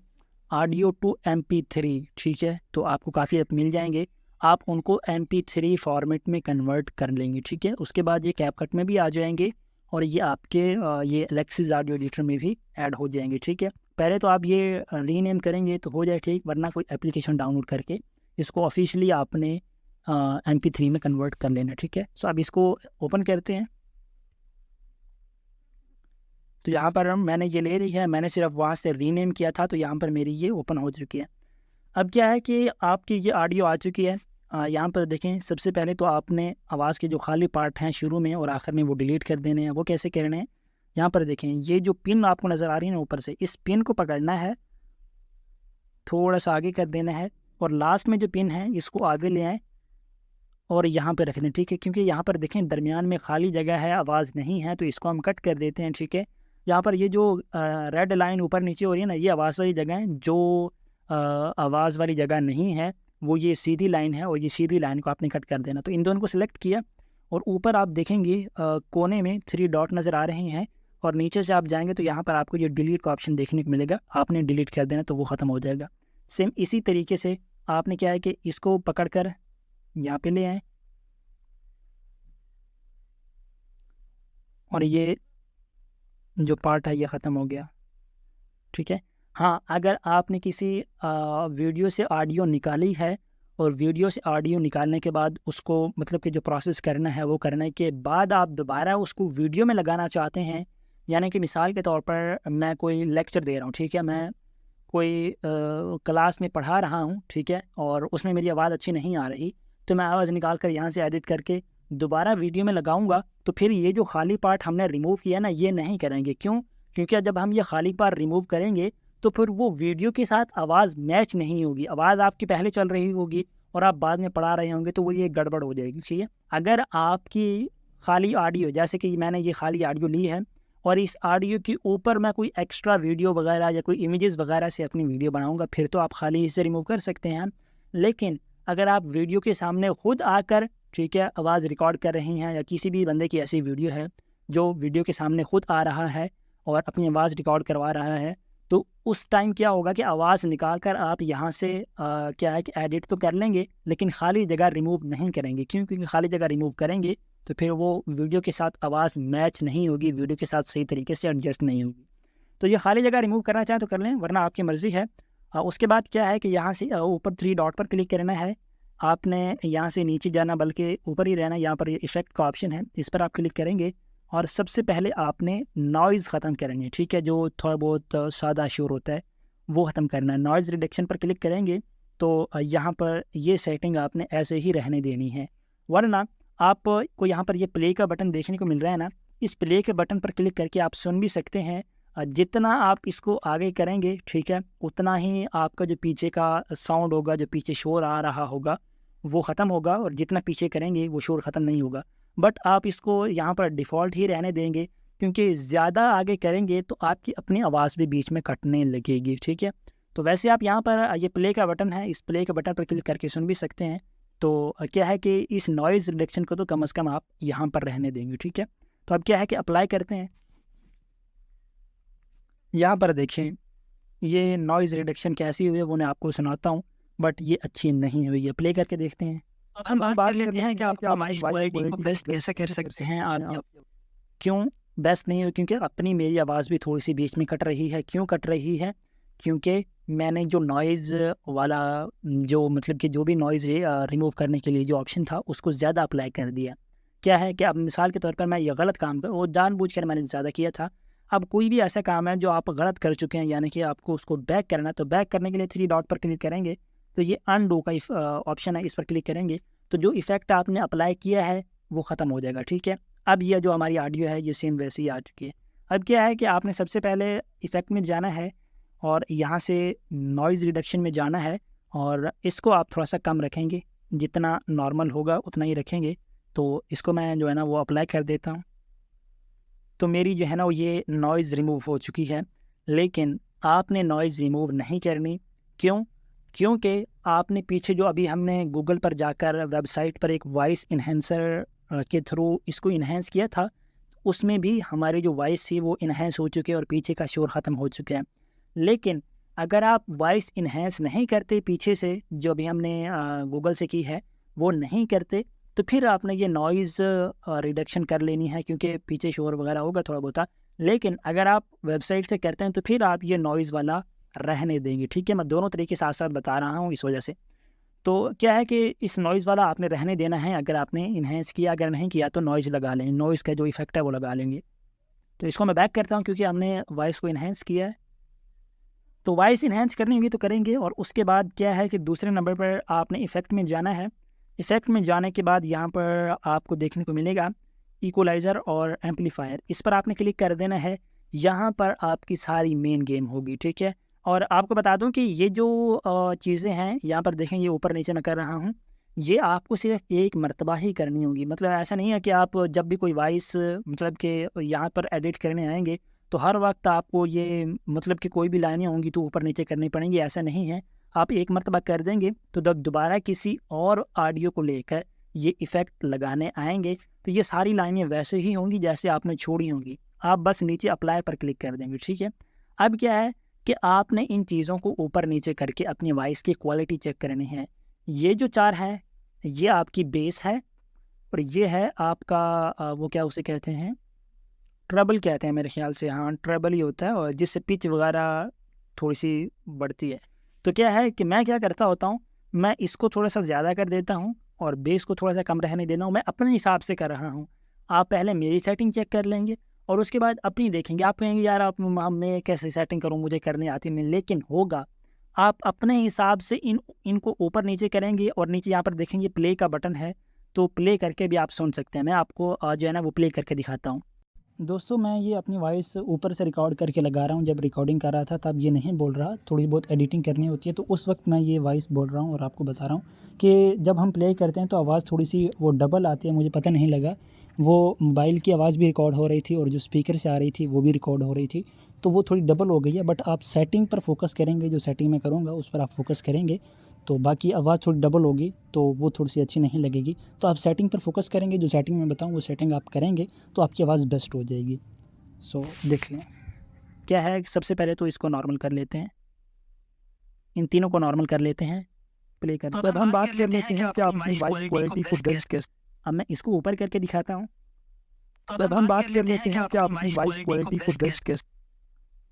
ऑडियो टू mp3, ठीक है, तो आपको काफ़ी ऐप मिल जाएंगे। आप उनको mp3 फॉर्मेट में कन्वर्ट कर लेंगे, ठीक है। उसके बाद ये कैपकट में भी आ जाएंगे और ये आपके ये एलेक्सिस ऑडियो एडिटर में भी ऐड हो जाएंगे, ठीक है। पहले तो आप ये रीनेम करेंगे तो हो जाए ठीक, वरना कोई एप्लीकेशन डाउनलोड करके इसको ऑफिशियली आपने mp3 में कन्वर्ट कर लेना, ठीक है। सो अब इसको ओपन करते हैं। तो यहाँ पर मैंने ये ले रही है, मैंने सिर्फ वहाँ से रीनेम किया था, तो यहाँ पर मेरी ये ओपन हो चुकी है। अब क्या है कि आपकी ये ऑडियो आ चुकी है। यहाँ पर देखें, सबसे पहले तो आपने आवाज़ के जो खाली पार्ट हैं शुरू में और आखिर में वो डिलीट कर देने हैं। वो कैसे करने हैं, यहाँ पर देखें, ये जो पिन आपको नज़र आ रही है ना ऊपर से, इस पिन को पकड़ना है, थोड़ा सा आगे कर देना है और लास्ट में जो पिन है इसको आगे ले आएँ और यहाँ पे रख दें, ठीक है। क्योंकि यहाँ पर देखें दरमियान में खाली जगह है, आवाज़ नहीं है, तो इसको हम कट कर देते हैं, ठीक है। यहाँ पर ये जो रेड लाइन ऊपर नीचे हो रही है ना, ये आवाज़ वाली जगह है। जो आवाज़ वाली जगह नहीं है वो ये सीधी लाइन है, और ये सीधी लाइन को आपने कट कर देना। तो इन दोनों को सिलेक्ट किया और ऊपर आप देखेंगे कोने में 3 डॉट नज़र आ रहे हैं और नीचे से आप जाएंगे तो यहाँ पर आपको ये डिलीट का ऑप्शन देखने को मिलेगा। आपने डिलीट कर देना तो वो ख़त्म हो जाएगा। सेम इसी तरीके से आपने क्या है कि इसको पकड़ कर यहाँ पे ले आए और ये जो पार्ट है ये ख़त्म हो गया, ठीक है। हाँ, अगर आपने किसी वीडियो से ऑडियो निकाली है और वीडियो से ऑडियो निकालने के बाद उसको मतलब कि जो प्रोसेस करना है वो करने के बाद आप दोबारा उसको वीडियो में लगाना चाहते हैं, यानी कि मिसाल के तौर पर मैं कोई लेक्चर दे रहा हूँ, ठीक है, मैं कोई क्लास में पढ़ा रहा हूँ, ठीक है, और उसमें मेरी आवाज़ अच्छी नहीं आ रही, तो मैं आवाज़ निकाल कर यहाँ से एडिट करके दोबारा वीडियो में लगाऊंगा, तो फिर ये जो खाली पार्ट हमने रिमूव किया ना, ये नहीं करेंगे। क्यों? क्योंकि जब हम ये खाली पार्ट रिमूव करेंगे तो फिर वो वीडियो के साथ आवाज़ मैच नहीं होगी। आवाज़ आपकी पहले चल रही होगी और आप बाद में पढ़ा रहे होंगे, तो वो ये गड़बड़ हो जाएगी, ठीक है। अगर आपकी खाली ऑडियो, जैसे कि मैंने ये खाली ऑडियो ली है और इस ऑडियो के ऊपर मैं कोई एक्स्ट्रा वीडियो वगैरह या कोई इमेजेस वगैरह से अपनी वीडियो बनाऊंगा, फिर तो आप खाली इसे रिमूव कर सकते हैं। लेकिन अगर आप वीडियो के सामने खुद आकर, ठीक है, आवाज़ रिकॉर्ड कर रही हैं या किसी भी बंदे की ऐसी वीडियो है जो वीडियो के सामने खुद आ रहा है और अपनी आवाज़ रिकॉर्ड करवा रहा है, तो उस टाइम क्या होगा कि आवाज़ निकाल कर आप यहाँ से क्या है कि एडिट तो कर लेंगे लेकिन खाली जगह रिमूव नहीं करेंगे। क्यों? क्योंकि खाली जगह रिमूव करेंगे तो फिर वो वीडियो के साथ आवाज़ मैच नहीं होगी, वीडियो के साथ सही तरीके से एडजस्ट नहीं होगी। तो ये खाली जगह रिमूव करना चाहें तो कर लें, वरना आपकी मर्ज़ी है। उसके बाद क्या है कि यहाँ से ऊपर 3 डॉट पर क्लिक करना है। आपने यहाँ से नीचे जाना बल्कि ऊपर ही रहना, यहाँ पर ये इफ़ेक्ट का ऑप्शन है, इस पर आप क्लिक करेंगे और सबसे पहले आपने नॉइज़ ख़त्म करनी है, ठीक है, जो थोड़ा बहुत सादा शोर होता है वो ख़त्म करना है। नॉइज़ रिडक्शन पर क्लिक करेंगे तो यहाँ पर ये सेटिंग आपने ऐसे ही रहने देनी है, वरना आपको यहाँ पर ये प्ले का बटन देखने को मिल रहा है ना, इस प्ले के बटन पर क्लिक करके आप सुन भी सकते हैं। जितना आप इसको आगे करेंगे, ठीक है, उतना ही आपका जो पीछे का साउंड होगा, जो पीछे शोर आ रहा होगा वो ख़त्म होगा, और जितना पीछे करेंगे वो शोर ख़त्म नहीं होगा। बट आप इसको यहाँ पर डिफ़ॉल्ट ही रहने देंगे, क्योंकि ज़्यादा आगे करेंगे तो आपकी अपनी आवाज़ भी बीच में कटने लगेगी, ठीक है। तो वैसे आप यहाँ पर ये प्ले का बटन है, इस प्ले के बटन पर क्लिक करके सुन भी सकते हैं। तो क्या है कि इस नॉइज़ रिडक्शन को तो कम से कम आप यहाँ पर रहने देंगे, ठीक है। तो अब क्या है कि अप्लाई करते हैं। यहाँ पर देखें ये नॉइज़ रिडक्शन कैसी हुई है वो मैं आपको सुनाता हूँ, बट ये अच्छी नहीं हुई है। प्ले करके देखते हैं। अब हम बात कर लेते हैं कि आप वॉइस क्वालिटी को बेस्ट कैसे कर सकते हैं। आप क्यों बेस्ट नहीं हो? क्योंकि अपनी मेरी आवाज़ भी थोड़ी सी बीच में कट रही है। क्यों कट रही है? क्योंकि मैंने जो नॉइज़ वाला जो मतलब कि जो भी नॉइज़ रिमूव करने के लिए जो ऑप्शन था उसको ज़्यादा अप्लाई कर दिया। क्या है कि अब मिसाल के तौर पर मैं ये गलत काम कर, वो जानबूझकर मैंने ज़्यादा किया था। अब कोई भी ऐसा काम है जो आप गलत कर चुके हैं, यानी कि आपको उसको बैक करना है, तो बैक करने के लिए 3 डॉट पर क्लिक करेंगे तो ये अनडू का ऑप्शन है, इस पर क्लिक करेंगे तो जो इफ़ेक्ट आपने अप्लाई किया है वो ख़त्म हो जाएगा, ठीक है। अब ये जो हमारी ऑडियो है ये सेम वैसे ही आ चुकी है। अब क्या है कि आपने सबसे पहले इफ़ेक्ट में जाना है और यहाँ से नॉइज़ रिडक्शन में जाना है, और इसको आप थोड़ा सा कम रखेंगे, जितना नॉर्मल होगा उतना ही रखेंगे। तो इसको मैं जो है ना वो अप्लाई कर देता हूँ। तो मेरी जो है ना वो ये नॉइज़ रिमूव हो चुकी है, लेकिन आपने नॉइज़ रिमूव नहीं करनी। क्यों? क्योंकि आपने पीछे जो अभी हमने गूगल पर जाकर वेबसाइट पर एक वॉइस इन्हेंसर के थ्रू इसको इन्हेंस किया था, उसमें भी हमारी जो वॉइस थी वो इन्हेंस हो चुकी है और पीछे का शोर ख़त्म हो चुका है। लेकिन अगर आप वॉइस इन्हेंस नहीं करते पीछे से, जो भी हमने गूगल से की है वो नहीं करते, तो फिर आपने ये नॉइज़ रिडक्शन कर लेनी है, क्योंकि पीछे शोर वगैरह होगा थोड़ा बहुत। लेकिन अगर आप वेबसाइट से करते हैं तो फिर आप ये नॉइज़ वाला रहने देंगे, ठीक है। मैं दोनों तरीके साथ साथ बता रहा हूँ इस वजह से। तो क्या है कि इस नॉइज़ वाला आपने रहने देना है अगर आपने इन्हेंस किया, अगर नहीं किया तो नॉइज़ लगा लें, नॉइज़ का जो इफ़ेक्ट है वो लगा लेंगे। तो इसको मैं बैक करता हूँ क्योंकि हमने वॉइस को इन्हेंस किया है। तो वॉइस इन्हेंस करनी होगी तो करेंगे, और उसके बाद क्या है कि दूसरे नंबर पर आपने इफ़ेक्ट में जाना है। इफ़ेक्ट में जाने के बाद यहाँ पर आपको देखने को मिलेगा इक्वलाइज़र और एम्पलीफायर, इस पर आपने क्लिक कर देना है। यहाँ पर आपकी सारी मेन गेम होगी, ठीक है। और आपको बता दूँ कि ये जो चीज़ें हैं यहाँ पर देखें, ये ऊपर नीचे मैं कर रहा हूँ, ये आपको सिर्फ एक मरतबा ही करनी होगी। मतलब ऐसा नहीं है कि आप जब भी कोई वॉइस मतलब कि यहाँ पर एडिट करने आएंगे तो हर वक्त आपको ये मतलब कि कोई भी लाइनें होंगी तो ऊपर नीचे करनी पड़ेंगी, ऐसा नहीं है। आप एक मरतबा कर देंगे तो जब दोबारा किसी और ऑडियो को लेकर ये इफ़ेक्ट लगाने आएंगे तो ये सारी लाइनें वैसे ही होंगी जैसे आपने छोड़ी होंगी। आप बस नीचे अप्लाई पर क्लिक कर देंगे, ठीक है। अब क्या है कि आपने इन चीज़ों को ऊपर नीचे करके अपनी वॉइस की क्वालिटी चेक करनी है। ये जो 4 है ये आपकी बेस है, और ये है आपका वो क्या उसे कहते हैं, ट्रबल कहते हैं मेरे ख्याल से, हाँ ट्रबल ही होता है, और जिससे पिच वगैरह थोड़ी सी बढ़ती है। तो क्या है कि मैं क्या करता होता हूँ, मैं इसको थोड़ा सा ज़्यादा कर देता हूँ और बेस को थोड़ा सा कम रहने देना हूँ। मैं अपने हिसाब से कर रहा हूँ। आप पहले मेरी सेटिंग चेक कर लेंगे और उसके बाद अपनी देखेंगे। आप कहेंगे यार आप मैं कैसे सेटिंग करूँ, मुझे करने आती नहीं, लेकिन होगा। आप अपने हिसाब से इनको ऊपर नीचे करेंगे और नीचे यहाँ पर देखेंगे प्ले का बटन है, तो प्ले करके भी आप सुन सकते हैं। मैं आपको जो है ना वो प्ले करके दिखाता हूँ। दोस्तों मैं ये अपनी वॉइस ऊपर से रिकॉर्ड करके लगा रहा हूँ। जब रिकॉर्डिंग कर रहा था तब ये नहीं बोल रहा, थोड़ी बहुत एडिटिंग करनी होती है तो उस वक्त मैं ये वॉइस बोल रहा हूँ और आपको बता रहा हूँ कि जब हम प्ले करते हैं तो आवाज़ थोड़ी सी वो डबल आती है। मुझे पता नहीं लगा, वो मोबाइल की आवाज़ भी रिकॉर्ड हो रही थी और जो स्पीकर से आ रही थी वो भी रिकॉर्ड हो रही थी, तो वो थोड़ी डबल हो गई है। बट आप सेटिंग पर फोकस करेंगे, जो सेटिंग मैं करूँगा उस पर आप फोकस करेंगे तो बाकी आवाज़ थोड़ी डबल होगी तो वो थोड़ी सी अच्छी नहीं लगेगी। तो आप सेटिंग पर फोकस करेंगे, जो सेटिंग मैं बताऊँ वो सेटिंग आप करेंगे तो आपकी आवाज़ बेस्ट हो जाएगी। सो देख लें क्या है। सबसे पहले तो इसको नॉर्मल कर लेते हैं, इन तीनों को नॉर्मल कर लेते हैं, प्ले कर। अब हम बात कर लेते हैं कि आप अपनी वॉइस क्वालिटी को बेस्ट कैसे। अब मैं इसको ऊपर करके दिखाता हूँ। तो अब हम बात कर लेते हैं कि आप अपनी वॉइस क्वालिटी को बेस्ट कैसे।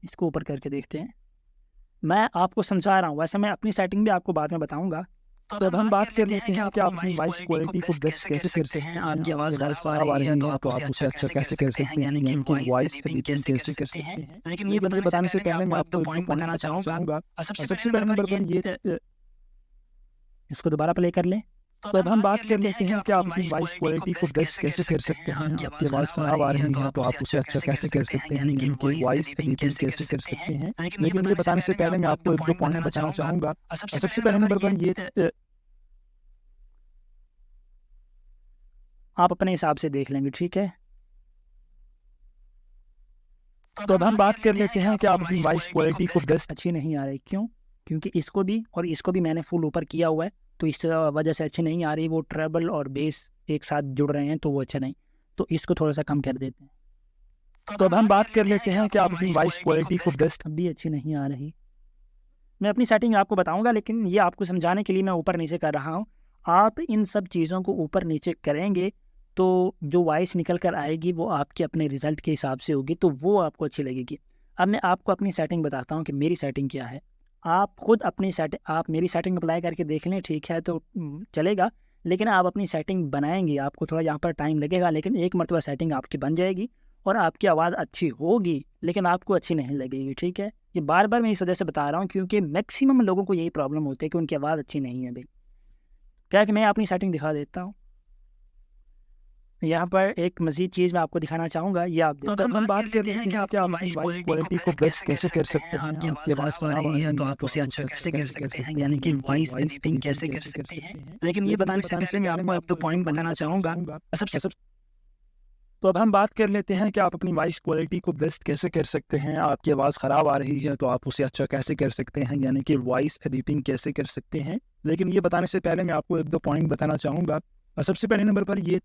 इसको ऊपर करके देखते हैं। मैं आपको समझा रहा हूँ, वैसे मैं अपनी सेटिंग भी आपको बाद में बताऊँगा। तो अब हम बात कर लेते हैं कि आप अपनी वॉइस क्वालिटी को बेस्ट कैसे कर सकते हैं। आपकी आवाज़ खराब आ रही है तो आप उसे अच्छा कैसे कर सकते हैं, यानी कि वॉइस एडिटिंग कैसे कर सकते हैं। लेकिन ये बताने से पहले मैं आपको एक दो पॉइंट बताना चाहूँगा। सबसे पहले नंबर पर ये, इसको दोबारा प्ले कर लें। तो अब हम बात कर लेते हैं कि आप अपनी वॉइस क्वालिटी को बेस्ट कैसे कर सकते हैं। आपकी आवाज़ खराब आ रही है तो आप उसे अच्छा कैसे कर सकते हैं, यानी कि वॉइस एडिटिंग कैसे कर सकते हैं। लेकिन ये बताने से पहले मैं आपको एक दो पॉइंट बताना चाहूँगा। सबसे पहले नंबर पर ये, आप अपने हिसाब से देख लेंगे, ठीक है। तो अब हम बात कर लेते हैं कि आप अपनी वॉइस क्वालिटी को बेस्ट। अच्छी नहीं आ रही, क्यों? क्योंकि इसको भी और इसको भी मैंने फुल ऊपर किया हुआ है, तो इस वजह से अच्छी नहीं आ रही। वो ट्रेबल और बेस एक साथ जुड़ रहे हैं तो वो अच्छा नहीं, तो इसको थोड़ा सा कम कर देते हैं। तो अब हम बात कर लेते हैं कि आप अपनी वॉइस क्वालिटी को बेस्ट। अब भी अच्छी नहीं आ रही। मैं अपनी सेटिंग आपको बताऊंगा, लेकिन ये आपको समझाने के लिए मैं ऊपर नीचे कर रहा हूँ। आप इन सब चीज़ों को ऊपर नीचे करेंगे तो जो वॉइस निकल कर आएगी वो आपके अपने रिज़ल्ट के हिसाब से होगी, तो वो आपको अच्छी लगेगी। अब मैं आपको अपनी सेटिंग बताता हूँ कि मेरी सेटिंग क्या है। आप खुद अपनी सेटिंग, आप मेरी सेटिंग अप्लाई करके देख लें, ठीक है तो चलेगा। लेकिन आप अपनी सेटिंग बनाएंगे, आपको थोड़ा यहाँ पर टाइम लगेगा, लेकिन एक मरतबा सेटिंग आपकी बन जाएगी और आपकी आवाज़ अच्छी होगी, लेकिन आपको अच्छी नहीं लगेगी, ठीक है। ये बार बार मैं इस वजह से बता रहा हूँ क्योंकि मैक्सिमम लोगों को यही प्रॉब्लम होती है कि उनकी आवाज़ अच्छी नहीं है भाई। क्या है कि मैं अपनी सेटिंग दिखा देता हूँ। यहाँ पर एक मज़ीद चीज़ मैं आपको दिखाना चाहूँगा, ये आप तो अब हम बात कर लेते हैं कि आप अपनी वॉइस क्वालिटी को बेस्ट कैसे कर सकते हैं। आपकी आवाज़ खराब आ रही है तो आप उसे अच्छा कैसे कर सकते हैं, यानी कि वॉइस एडिटिंग कैसे कर सकते हैं। लेकिन ये बताने से मैं आपको एक दो पॉइंट बताना चाहूँगा। सबसे तो अब हम बात कर लेते हैं कि आप अपनी वॉइस क्वालिटी को बेस्ट कैसे कर सकते हैं। आपकी आवाज़ ख़राब आ रही है तो आप उसे अच्छा कैसे कर सकते हैं, यानी कि वॉइस एडिटिंग कैसे कर सकते हैं। लेकिन ये बताने से पहले मैं आपको एक दो पॉइंट बताना चाहूँगा। सबसे पहले नंबर पर ये,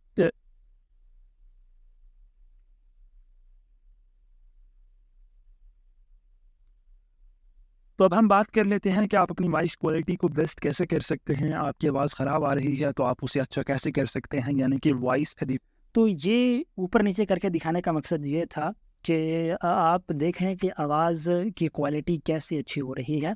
तो अब हम बात कर लेते हैं कि आप अपनी वॉइस क्वालिटी को बेस्ट कैसे कर सकते हैं। आपकी आवाज़ ख़राब आ रही है तो आप उसे अच्छा कैसे कर सकते हैं, यानी कि वॉइस एडिट। तो ये ऊपर नीचे करके दिखाने का मकसद ये था कि आप देखें कि आवाज़ की क्वालिटी कैसे अच्छी हो रही है,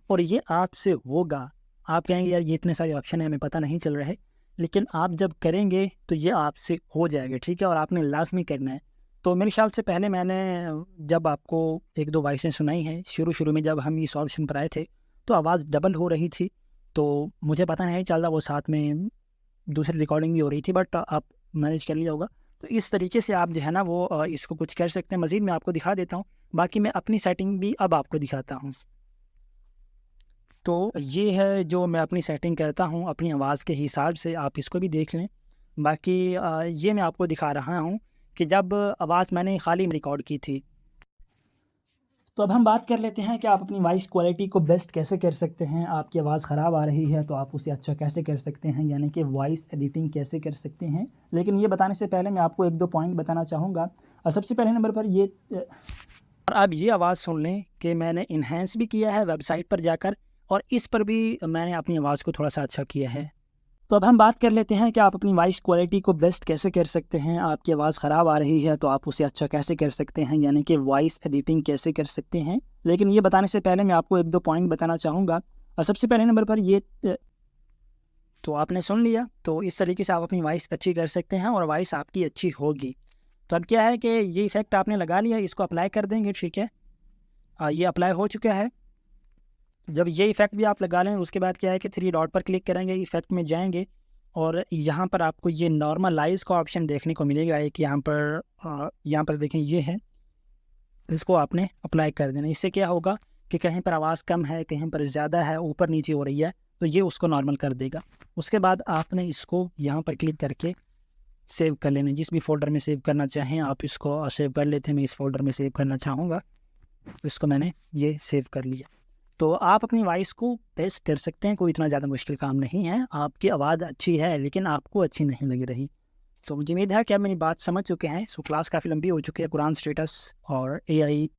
और ये आपसे होगा। आप कहेंगे यार ये इतने सारे ऑप्शन हैं, हमें पता नहीं चल रहा है, लेकिन आप जब करेंगे तो ये आपसे हो जाएगा, ठीक है। और आपने लाजमी करना है। तो मेरे ख्याल से पहले मैंने जब आपको एक दो वॉइसें सुनाई हैं, शुरू में जब हम इस ऑप्शन पर आए थे तो आवाज़ डबल हो रही थी, तो मुझे पता नहीं चल रहा, वो साथ में दूसरी रिकॉर्डिंग भी हो रही थी, बट आप मैनेज कर लिया होगा। तो इस तरीके से आप जो है ना वो इसको कुछ कर सकते हैं। मज़ीद मैं आपको दिखा देता हूँ, बाकी मैं अपनी सेटिंग भी अब आपको दिखाता हूँ। तो ये है जो मैं अपनी सेटिंग करता हूँ अपनी आवाज़ के हिसाब से, आप इसको भी देख लें। बाकी ये मैं आपको दिखा रहा हूँ कि जब आवाज़ मैंने खाली रिकॉर्ड की थी। तो अब हम बात कर लेते हैं कि आप अपनी वॉइस क्वालिटी को बेस्ट कैसे कर सकते हैं। आपकी आवाज़ ख़राब आ रही है तो आप उसे अच्छा कैसे कर सकते हैं, यानी कि वॉइस एडिटिंग कैसे कर सकते हैं। लेकिन ये बताने से पहले मैं आपको एक दो पॉइंट बताना चाहूँगा। और सबसे पहले नंबर पर ये, और अब ये आवाज़ सुन लें कि मैंने इन्हेंस भी किया है वेबसाइट पर जाकर, और इस पर भी मैंने अपनी आवाज़ को थोड़ा सा अच्छा किया है। तो अब हम बात कर लेते हैं कि आप अपनी वॉइस क्वालिटी को बेस्ट कैसे कर सकते हैं। आपकी आवाज़ ख़राब आ रही है तो आप उसे अच्छा कैसे कर सकते हैं, यानी कि वॉइस एडिटिंग कैसे कर सकते हैं। लेकिन ये बताने से पहले मैं आपको एक दो पॉइंट बताना चाहूँगा। और सबसे पहले नंबर पर ये, तो आपने सुन लिया, तो इस तरीके से आप अपनी वॉइस अच्छी कर सकते हैं और वॉइस आपकी अच्छी होगी। तो अब क्या है कि ये इफ़ेक्ट आपने लगा लिया, इसको अप्लाई कर देंगे, ठीक है। ये अप्लाई हो चुका है। जब ये इफ़ेक्ट भी आप लगा लें उसके बाद क्या है कि थ्री डॉट पर क्लिक करेंगे, इफ़ेक्ट में जाएंगे और यहाँ पर आपको ये नॉर्मलाइज का ऑप्शन देखने को मिलेगा। एक यहाँ पर देखें ये है, इसको आपने अप्लाई कर देना। इससे क्या होगा कि कहीं पर आवाज़ कम है, कहीं पर ज़्यादा है, ऊपर नीचे हो रही है, तो ये उसको नॉर्मल कर देगा। उसके बाद आपने इसको यहाँ पर क्लिक करके सेव कर लेना। जिस भी फ़ोल्डर में सेव करना चाहें आप इसको सेव कर लेते हैं। मैं इस फोल्डर में सेव करना चाहूँगा, इसको मैंने ये सेव कर लिया। तो आप अपनी वॉइस को टेस्ट कर सकते हैं, कोई इतना ज़्यादा मुश्किल काम नहीं है। आपकी आवाज़ अच्छी है लेकिन आपको अच्छी नहीं लग रही। तो मुझे उम्मीद है कि आप मेरी बात समझ चुके हैं। सो क्लास काफ़ी लंबी हो चुकी है, कुरान स्टेटस और AI